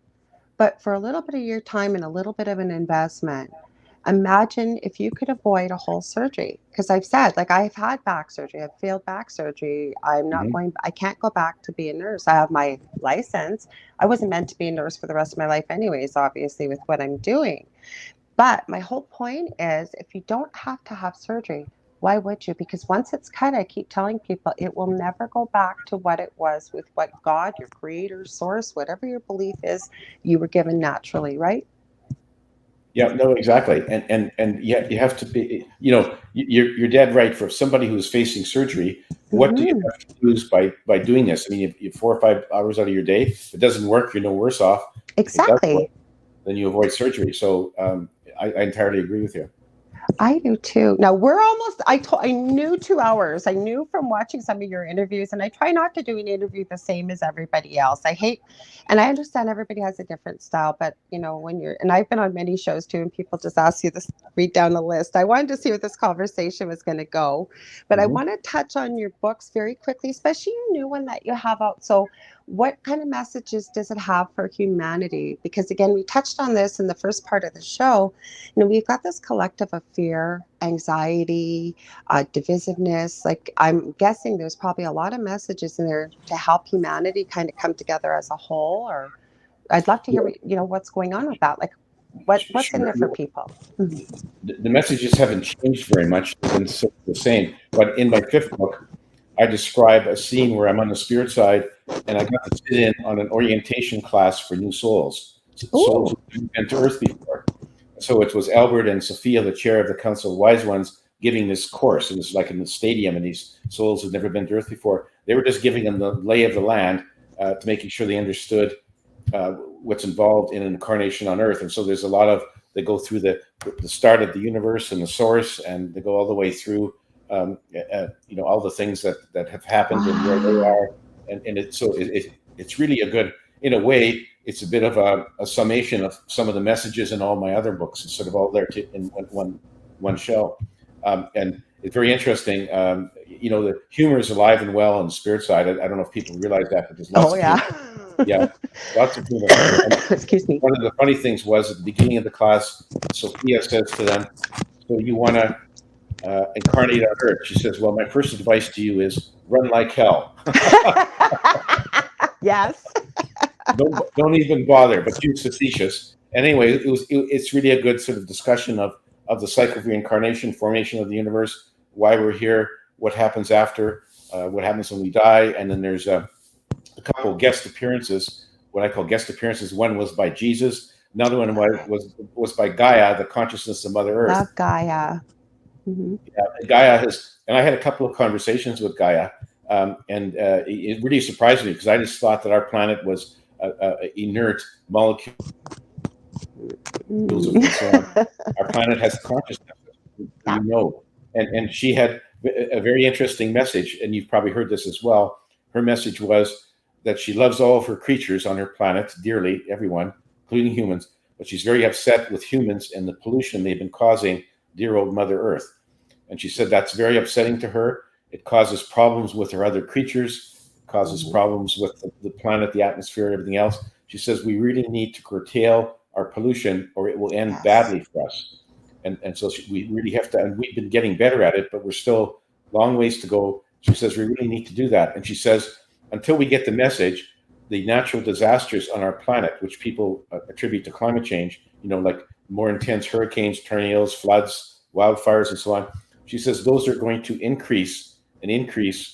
but for a little bit of your time and a little bit of an investment, imagine if you could avoid a whole surgery. Because I've said, like, I've had back surgery, I've failed back surgery. I can't go back to be a nurse. I have my license. I wasn't meant to be a nurse for the rest of my life anyways, obviously, with what I'm doing. But my whole point is, if you don't have to have surgery, why would you? Because once it's cut, I keep telling people, it will never go back to what it was, with what God, your creator, source, whatever your belief is, you were given naturally, right? Yeah, no, exactly. And yet you have to be, you're dead right. For somebody who's facing surgery, what do you have to lose by doing this? I mean, if 4 or 5 hours out of your day, if it doesn't work, you're no worse off. Exactly. If it does work, then you avoid surgery. So I entirely agree with you. I do too. Now we're almost, I knew 2 hours. I knew from watching some of your interviews, and I try not to do an interview the same as everybody else. And I understand everybody has a different style, but and I've been on many shows too, and people just ask you to read down the list. I wanted to see where this conversation was going to go, but I want to touch on your books very quickly, especially your new one that you have out. So what kind of messages does it have for humanity? Because again, we touched on this in the first part of the show. We've got this collective of fear, anxiety, divisiveness. Like, I'm guessing there's probably a lot of messages in there to help humanity kind of come together as a whole. Or I'd love to hear, what's going on with that. Like, what's in there for people? The messages haven't changed very much. They've been the same. But in my 5th book, I describe a scene where I'm on the spirit side, and I got to sit in on an orientation class for new souls who haven't been to Earth before. So it was Albert and Sophia, the chair of the Council of Wise Ones, giving this course. It was like in the stadium, and these souls had never been to Earth before. They were just giving them the lay of the land, to making sure they understood what's involved in an incarnation on Earth. And so there's a lot of, they go through the start of the universe and the source, and they go all the way through, all the things that have happened and where they are. And it's really a good, in a way, it's a bit of a summation of some of the messages in all my other books. It's sort of all there in one show. And it's very interesting. The humor is alive and well on the spirit side. I don't know if people realize that, but there's lots of humor. Yeah, lots of humor. Excuse me. One of the funny things was, at the beginning of the class, Sophia says to them, "So you want to incarnate on Earth?" She says, "Well, my first advice to you is run like hell." Yes. Don't even bother, but she's facetious. And anyway, it's really a good sort of discussion of the cycle of reincarnation, formation of the universe, why we're here, what happens after, what happens when we die. And then there's a couple guest appearances, what I call guest appearances. One was by Jesus. Another one was by Gaia, the consciousness of Mother Earth. Love Gaia. Mm-hmm. Gaia and I had a couple of conversations with Gaia, and it really surprised me, because I just thought that our planet was inert molecules. Our planet has consciousness, and she had a very interesting message, and you've probably heard this as well. Her message was that she loves all of her creatures on her planet dearly, everyone, including humans, but she's very upset with humans and the pollution they've been causing dear old Mother Earth. And she said that's very upsetting to her. It causes problems with her other creatures, causes problems with the planet, the atmosphere, everything else. She says we really need to curtail our pollution or it will end badly for us. And so we really have to, and we've been getting better at it, but we're still long ways to go. She says we really need to do that. And she says until we get the message, the natural disasters on our planet, which people attribute to climate change, like more intense hurricanes, tornadoes, floods, wildfires, and so on. She says those are going to increase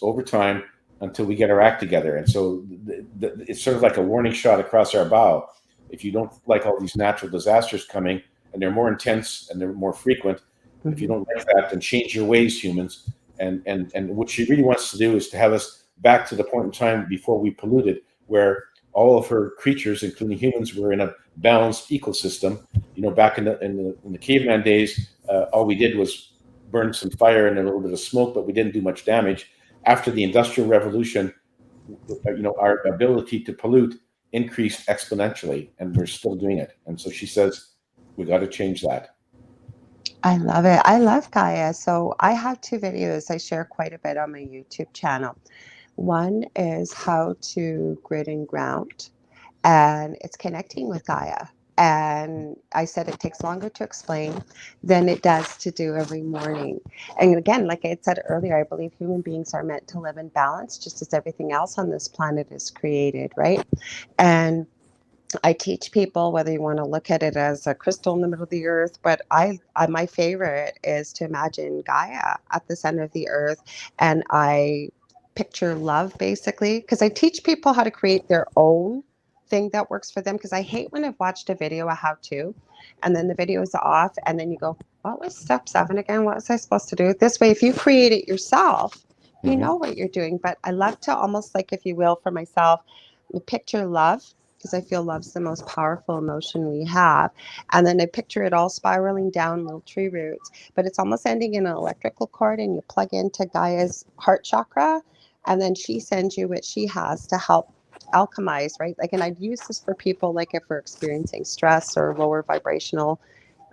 over time until we get our act together. And so it's sort of like a warning shot across our bow. If you don't like all these natural disasters coming, and they're more intense and they're more frequent, if you don't like that, then change your ways, humans. And what she really wants to do is to have us back to the point in time before we polluted, where all of her creatures, including humans, were in a balanced ecosystem. Back in the caveman days, all we did was burn some fire and a little bit of smoke, but we didn't do much damage. After the Industrial Revolution, our ability to pollute increased exponentially, and we're still doing it. And so she says, we got to change that. I love it. I love Gaia. So I have 2 videos I share quite a bit on my YouTube channel. One is how to grid and ground, and it's connecting with Gaia. And I said it takes longer to explain than it does to do every morning. And again, like I said earlier, I believe human beings are meant to live in balance, just as everything else on this planet is created, right? And I teach people, whether you want to look at it as a crystal in the middle of the earth, but I my favorite is to imagine Gaia at the center of the earth, and I picture love basically, because I teach people how to create their own thing that works for them. Because I hate when I've watched a video, a how-to, and then the video is off, and then you go, "What was step 7 again? What was I supposed to do?" This way, if you create it yourself, you know what you're doing. But I love to almost, like, if you will, for myself, picture love, because I feel love's the most powerful emotion we have. And then I picture it all spiraling down little tree roots, but it's almost ending in an electrical cord, and you plug into Gaia's heart chakra, and then she sends you what she has to help alchemize, right? Like, and I'd use this for people, like if we're experiencing stress or lower vibrational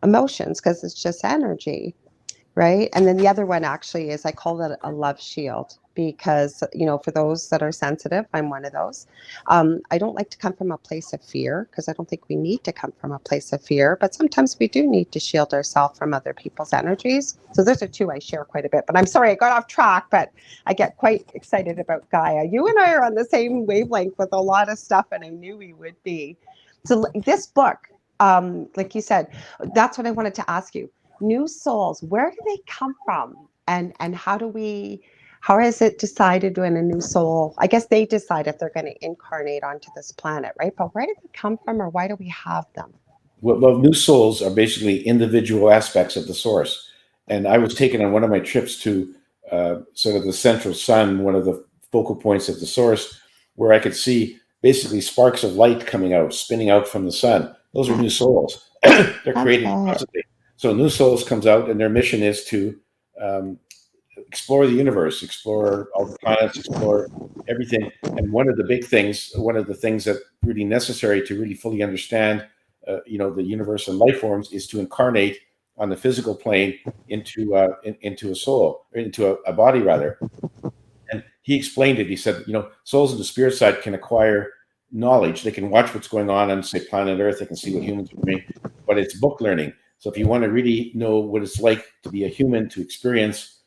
emotions, because it's just energy. Right. And then the other one actually is, I call it a love shield, because, for those that are sensitive, I'm one of those. I don't like to come from a place of fear, because I don't think we need to come from a place of fear. But sometimes we do need to shield ourselves from other people's energies. So those are 2 I share quite a bit. But I'm sorry, I got off track, but I get quite excited about Gaia. You and I are on the same wavelength with a lot of stuff, and I knew we would be. So this book, like you said, that's what I wanted to ask you. New souls, where do they come from, and how is it decided when a new soul, I guess they decide if they're going to incarnate onto this planet, right? But where do they come from, or why do we have them? Well, new souls are basically individual aspects of the source. And I was taken on one of my trips to sort of the central sun, one of the focal points of the source, where I could see basically sparks of light coming out, spinning out from the sun. Those are new souls. They're creating constantly. So new souls comes out, and their mission is to explore the universe, explore all the planets, explore everything. And one of the things that really necessary to really fully understand, the universe and life forms, is to incarnate on the physical plane into a soul, or into a body rather. And he explained it. He said, souls in the spirit side can acquire knowledge. They can watch what's going on, say, planet Earth. They can see what humans are doing, but it's book learning. So if you want to really know what it's like to be a human, to experience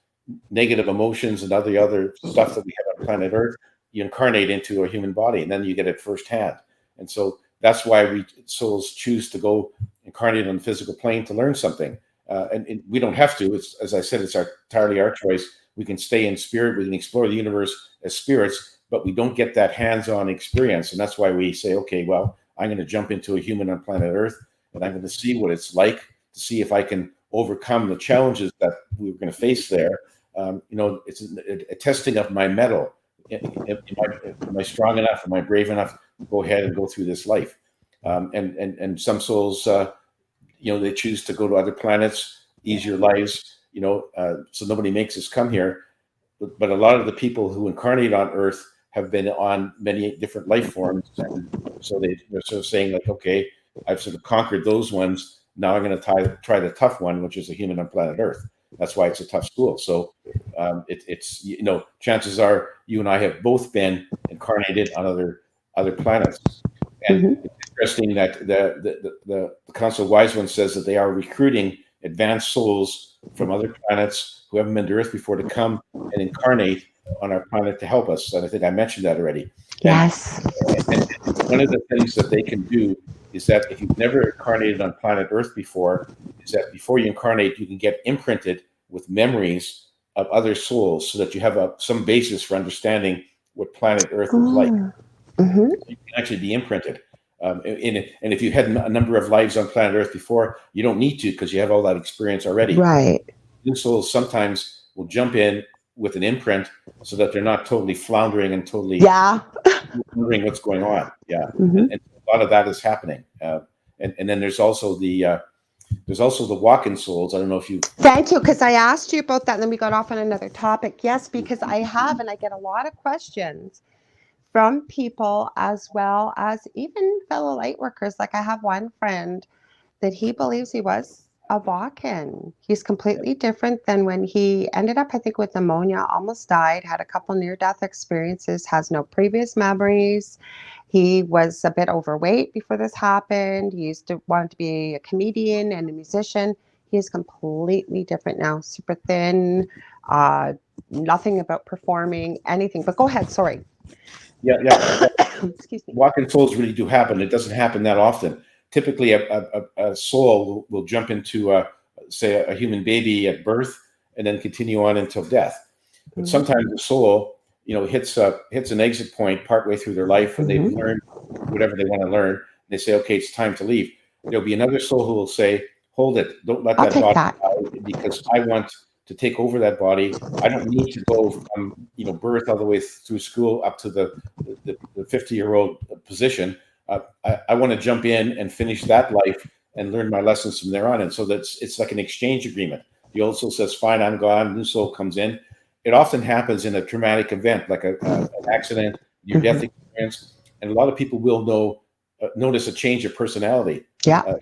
negative emotions and other stuff that we have on planet Earth, you incarnate into a human body, and then you get it firsthand. And so that's why souls choose to go incarnate on the physical plane to learn something. And we don't have to. It's, as I said, it's entirely our choice. We can stay in spirit. We can explore the universe as spirits, but we don't get that hands-on experience. And that's why we say, okay, well, I'm going to jump into a human on planet Earth, and I'm going to see what it's like, to see if I can overcome the challenges that we're going to face there. It's a testing of my mettle. Am I strong enough? Am I brave enough to go ahead and go through this life? And some souls, they choose to go to other planets, easier lives, so nobody makes us come here. But a lot of the people who incarnate on Earth have been on many different life forms, and so they're sort of saying like, okay, I've sort of conquered those ones. Now I'm going to try the tough one, which is a human on planet Earth. That's why it's a tough school. So it's chances are you and I have both been incarnated on other planets, and it's interesting that the Council of Wise Ones says that they are recruiting advanced souls from other planets who haven't been to Earth before to come and incarnate on our planet to help us. And I think I mentioned that already. Yes. And one of the things that they can do is that if you've never incarnated on planet Earth before, is that before you incarnate, you can get imprinted with memories of other souls so that you have some basis for understanding what planet Earth is like. You can actually be imprinted. And if you had a number of lives on planet Earth before, you don't need to because you have all that experience already. Right. New souls sometimes will jump in with an imprint so that they're not totally floundering and totally wondering what's going on. Yeah. And a lot of that is happening. And then there's also the walk-in souls. I don't know if you. Thank you, because I asked you about that, and then we got off on another topic. Yes, because I have, and I get a lot of questions from people as well as even fellow light workers. Like I have one friend that he believes he was a walk-in. He's completely different than when he ended up, I think, with pneumonia, almost died, had a couple near-death experiences, has no previous memories. He was a bit overweight before this happened. He used to want to be a comedian and a musician. He is completely different now, super thin, nothing about performing, anything. But go ahead, sorry. Yeah. Excuse me. Walk-in souls really do happen. It doesn't happen that often. Typically, a soul will jump into, say, a human baby at birth and then continue on until death. But sometimes the soul, hits an exit point partway through their life, and they've learned whatever they want to learn. And they say, okay, it's time to leave. There'll be another soul who will say, hold it, don't let that body die, because I want to take over that body. I don't need to go from birth all the way through school up to the 50-year-old position. I want to jump in and finish that life and learn my lessons from there on. And so it's like an exchange agreement. The old soul says, fine, I'm gone. New soul comes in. It often happens in a traumatic event, like an accident, near-death experience. And a lot of people will notice a change of personality. Yeah.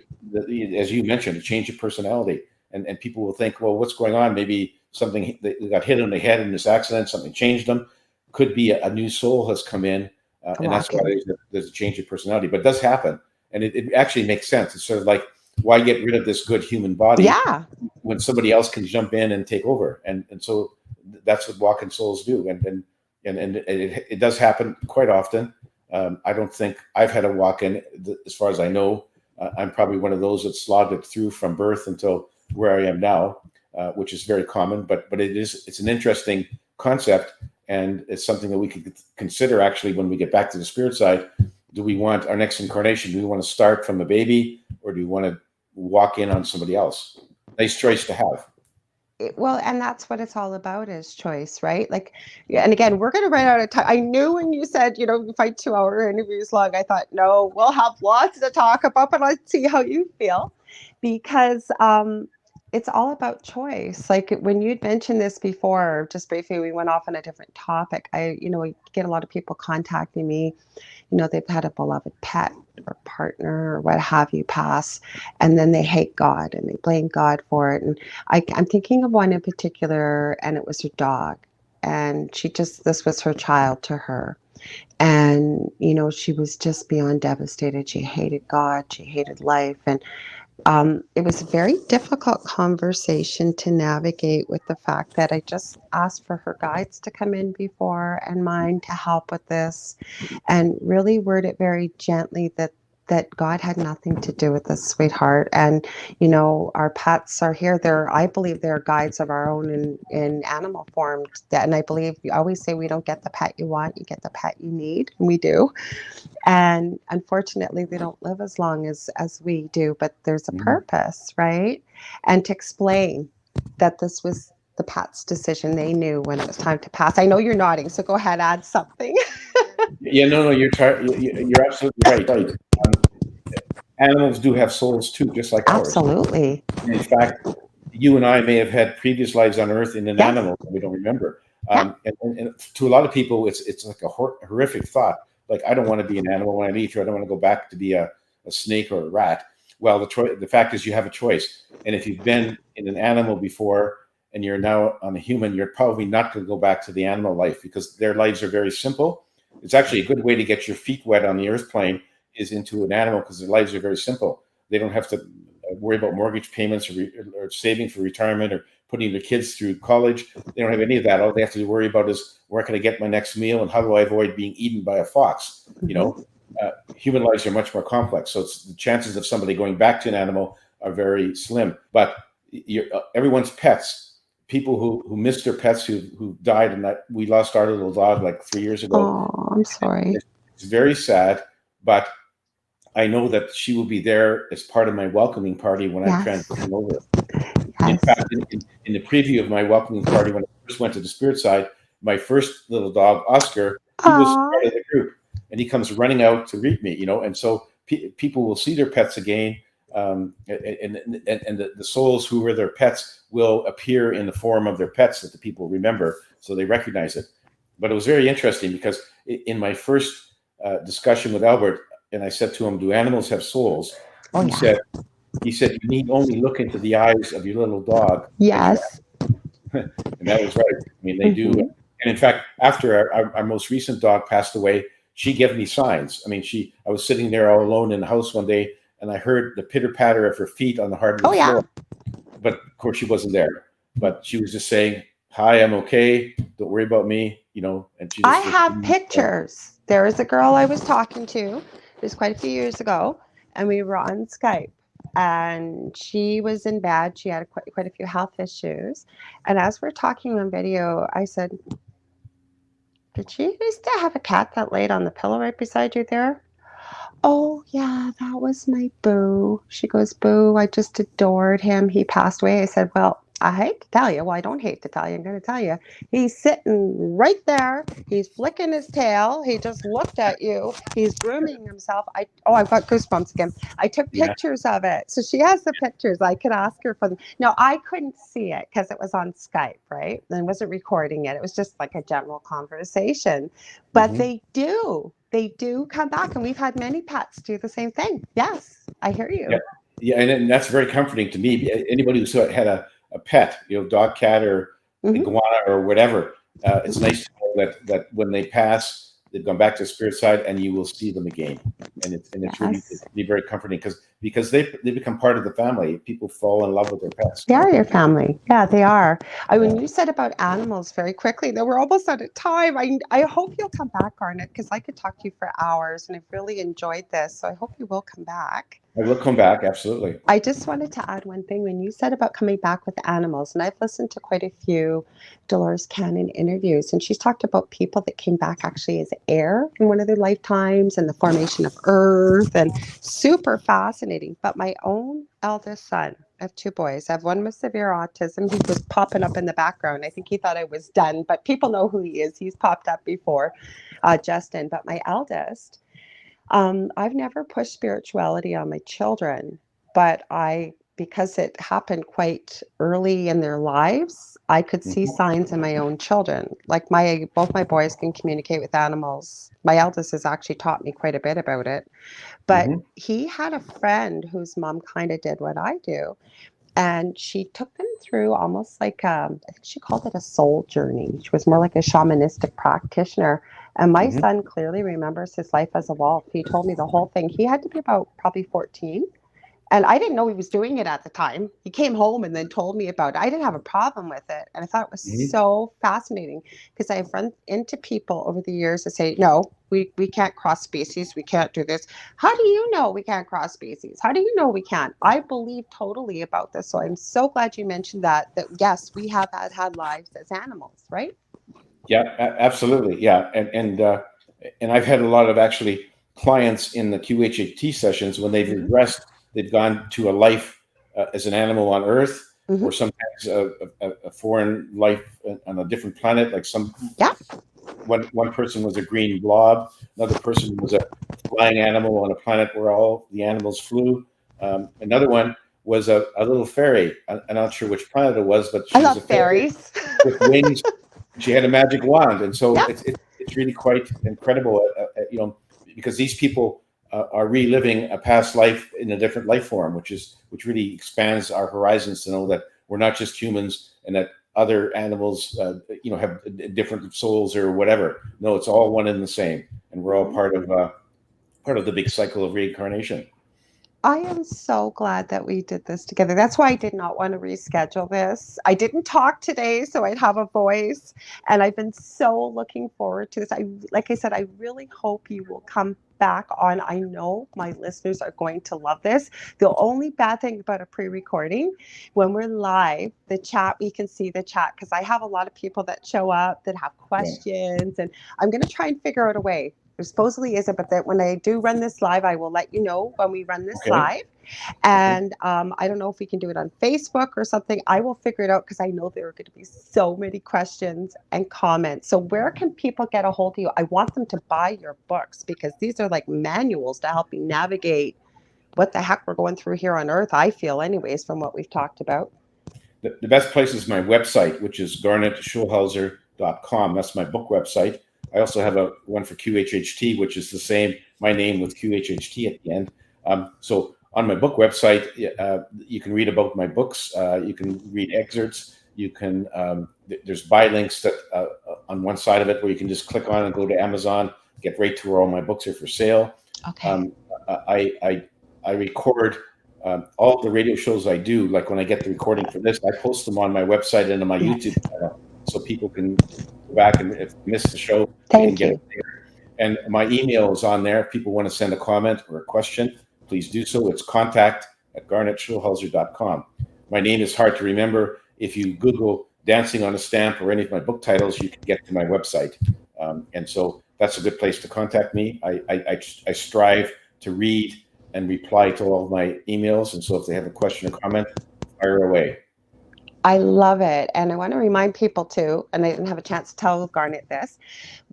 As you mentioned, a change of personality. And people will think, well, what's going on? Maybe something, they got hit on the head in this accident, something changed them. Could be a new soul has come in. And that's why there's a change of personality. But it does happen. And it actually makes sense. It's sort of like, why get rid of this good human body when somebody else can jump in and take over? And so that's what walk-in souls do. And it does happen quite often. I don't think I've had a walk-in, as far as I know. I'm probably one of those that slogged it through from birth until where I am now, which is very common. But it's an interesting concept. And it's something that we could consider actually when we get back to the spirit side. Do we want our next incarnation? Do we want to start from a baby, or do we want to walk in on somebody else? Nice choice to have. Well, and that's what it's all about, is choice, right? Like, and again, we're going to run out of time. I knew when you said, we fight 2-hour interviews long, I thought, no, we'll have lots to talk about, but let's see how you feel, because it's all about choice. Like when you'd mentioned this before, just briefly, we went off on a different topic. I get a lot of people contacting me, they've had a beloved pet or partner or what have you pass, and then they hate God and they blame God for it. And I'm thinking of one in particular, and it was her dog. And this was her child to her. And, she was just beyond devastated. She hated God. She hated life. And it was a very difficult conversation to navigate, with the fact that I just asked for her guides to come in before and mine to help with this, and really word it very gently that God had nothing to do with this, sweetheart. And, our pets are here. I believe they're guides of our own in animal form. And I believe you always say, we don't get the pet you want, you get the pet you need. And we do. And unfortunately, they don't live as long as we do, but there's a purpose, right? And to explain that this was the pet's decision. They knew when it was time to pass. I know you're nodding, so go ahead, add something. Yeah, no, you're absolutely right. Animals do have souls too, just like ours. Absolutely. In fact, you and I may have had previous lives on Earth in an animal that we don't remember. And to a lot of people, it's like a horrific thought. Like, I don't want to be an animal when I leave here. I don't want to go back to be a snake or a rat. Well, the fact is you have a choice. And if you've been in an animal before and you're now on a human, you're probably not going to go back to the animal life, because their lives are very simple. It's actually a good way to get your feet wet on the earth plane is into an animal, because their lives are very simple. They don't have to worry about mortgage payments or saving for retirement or putting their kids through college. They don't have any of that. All they have to worry about is, where can I get my next meal and how do I avoid being eaten by a fox? You know, human lives are much more complex. So the chances of somebody going back to an animal are very slim. But everyone's pets, people who missed their pets, who died, and that we lost our little dog like 3 years ago. Oh, I'm sorry. It's very sad, but I know that she will be there as part of my welcoming party when I transition over. In fact, in the preview of my welcoming party, when I first went to the spirit side, my first little dog, Oscar, he was part of the group, and he comes running out to greet me, and so people will see their pets again, and the souls who were their pets will appear in the form of their pets that the people remember, so they recognize it. But it was very interesting, because in my first discussion with Albert, and I said to him, "Do animals have souls?" He said, "You need only look into the eyes of your little dog." Yes. And that was right. I mean, they do. And in fact, after our most recent dog passed away, she gave me signs. I mean, I was sitting there all alone in the house one day, and I heard the pitter patter of her feet on the hardwood floor. But of course, she wasn't there. But she was just saying, "Hi, I'm okay. Don't worry about me." And she just, I have pictures. There is a girl I was talking to. It was quite a few years ago, and we were on Skype. And she was in bed. She had quite a few health issues. And as we're talking on video, I said, "Did she used to have a cat that laid on the pillow right beside you there?" "Oh, yeah, that was my Boo." She goes, "Boo, I just adored him. He passed away." I said, "Well, I hate to tell you." "Well, I don't hate to tell you. I'm going to tell you. He's sitting right there. He's flicking his tail. He just looked at you. He's grooming himself." I've got goosebumps again. I took pictures of it. So she has the pictures. I could ask her for them. Now, I couldn't see it because it was on Skype, right? And I wasn't recording it. It was just like a general conversation. But they do come back, and we've had many pets do the same thing. Yes, I hear you. Yeah, and that's very comforting to me. Anybody who's had a pet, dog, cat, or iguana or whatever, it's nice to know that when they pass, they've gone back to the spirit side, and you will see them again. And it's really very comforting, because they become part of the family. People fall in love with their pets. They are your family. Yeah, they are. When you said about animals very quickly, though, we're almost out of time. I hope you'll come back, Garnet, because I could talk to you for hours, and I've really enjoyed this. So I hope you will come back. I will come back, absolutely. I just wanted to add one thing. When you said about coming back with animals, and I've listened to quite a few Dolores Cannon interviews, and she's talked about people that came back actually as air in one of their lifetimes, and the formation of Earth, and super fascinating. But my own eldest son, I have two boys. I have one with severe autism. He was popping up in the background. I think he thought I was done, but people know who he is. He's popped up before, Justin. But my eldest, I've never pushed spirituality on my children, but because it happened quite early in their lives, I could see signs in my own children. Like both my boys can communicate with animals. My eldest has actually taught me quite a bit about it. But he had a friend whose mom kind of did what I do. And she took them through almost like, I think she called it a soul journey. She was more like a shamanistic practitioner. And my son clearly remembers his life as a wolf. He told me the whole thing. He had to be about probably 14. And I didn't know he was doing it at the time. He came home and then told me about it. I didn't have a problem with it. And I thought it was so fascinating, because I've run into people over the years that say, "No, we can't cross species. We can't do this." How do you know we can't cross species? How do you know we can't? I believe totally about this. So I'm so glad you mentioned that yes, we have had lives as animals, right? Yeah, absolutely. Yeah. And I've had a lot of actually clients in the QHHT sessions when they've regressed. They've gone to a life as an animal on Earth, or sometimes a foreign life on a different planet. Like one person was a green blob, another person was a flying animal on a planet where all the animals flew. Another one was a little fairy. I'm not sure which planet it was, but she was a fairy fairies with wings. She had a magic wand, and so Yeah. it's really quite incredible, because these people are reliving a past life in a different life form, which really expands our horizons to know that we're not just humans and that other animals, have different souls or whatever. No, it's all one and the same, and we're all part of the big cycle of reincarnation. I am so glad that we did this together. That's why I did not want to reschedule this. I didn't talk today, so I'd have a voice. And I've been so looking forward to this. Like I said, I really hope you will come back on. I know my listeners are going to love this. The only bad thing about a pre-recording, when we're live, the chat, we can see the chat because I have a lot of people that show up that have Yeah. questions, and I'm going to try and figure out a way. There supposedly isn't, but that when I do run this live, I will let you know when we run this Okay. live. And I don't know if we can do it on Facebook or something. I will figure it out because I know there are going to be so many questions and comments. So where can people get a hold of you? I want them to buy your books because these are like manuals to help you navigate what the heck we're going through here on Earth, I feel anyways, from what we've talked about. The best place is my website, which is garnetschulhauser.com. That's my book website. I also have one for QHHT, which is the same, my name with QHHT at the end. So on my book website, you can read about my books. You can read excerpts. You can there's buy links that on one side of it where you can just click on and go to Amazon, get right to where all my books are for sale. Okay. I record all the radio shows I do. Like when I get the recording for this, I post them on my website and on my Yes. YouTube channel, so people can go back, and if they miss the show, they can Thank get you. it there. And my email is on there. If people want to send a comment or a question, please do so. It's contact@garnetschulhauser.com. My name is hard to remember. If you Google Dancing on a Stamp or any of my book titles, you can get to my website. And so that's a good place to contact me. I strive to read and reply to all of my emails. And so if they have a question or comment, fire away. I love it. And I want to remind people too, and I didn't have a chance to tell Garnet this.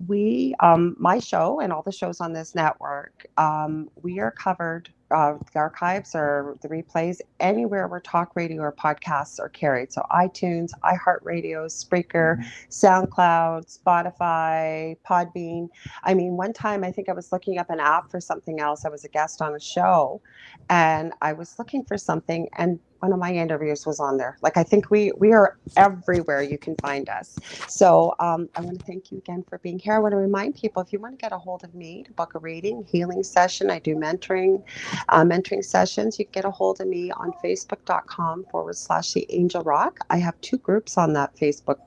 My show and all the shows on this network, we are covered, the archives or the replays anywhere where talk radio or podcasts are carried. So iTunes, iHeartRadio, Spreaker, SoundCloud, Spotify, Podbean. I mean, one time I think I was looking up an app for something else. I was a guest on a show and I was looking for something, and one of my interviews was on there. Like, I think we are everywhere you can find us. So I want to thank you again for being here. I want to remind people, if you want to get a hold of me to book a reading, healing session, I do mentoring sessions. You can get a hold of me on facebook.com/The Angel Rock. I have 2 groups on that Facebook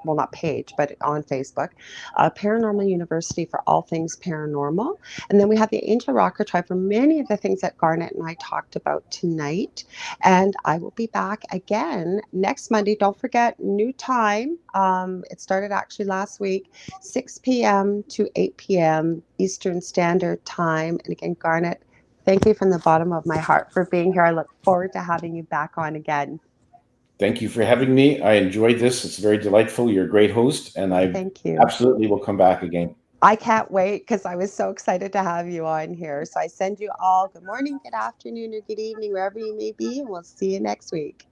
well, not page, but on Facebook, Paranormal University for all things paranormal. And then we have the Angel Rocker Tribe for many of the things that Garnet and I talked about tonight. And I will be back again next Monday. Don't forget, new time. It started actually last week, 6 p.m. to 8 p.m. Eastern Standard Time. And again, Garnet, thank you from the bottom of my heart for being here. I look forward to having you back on again. Thank you for having me. I enjoyed this. It's very delightful. You're a great host, and I Thank you. absolutely will come back again. I can't wait because I was so excited to have you on here. So I send you all good morning, good afternoon, or good evening, wherever you may be, and we'll see you next week.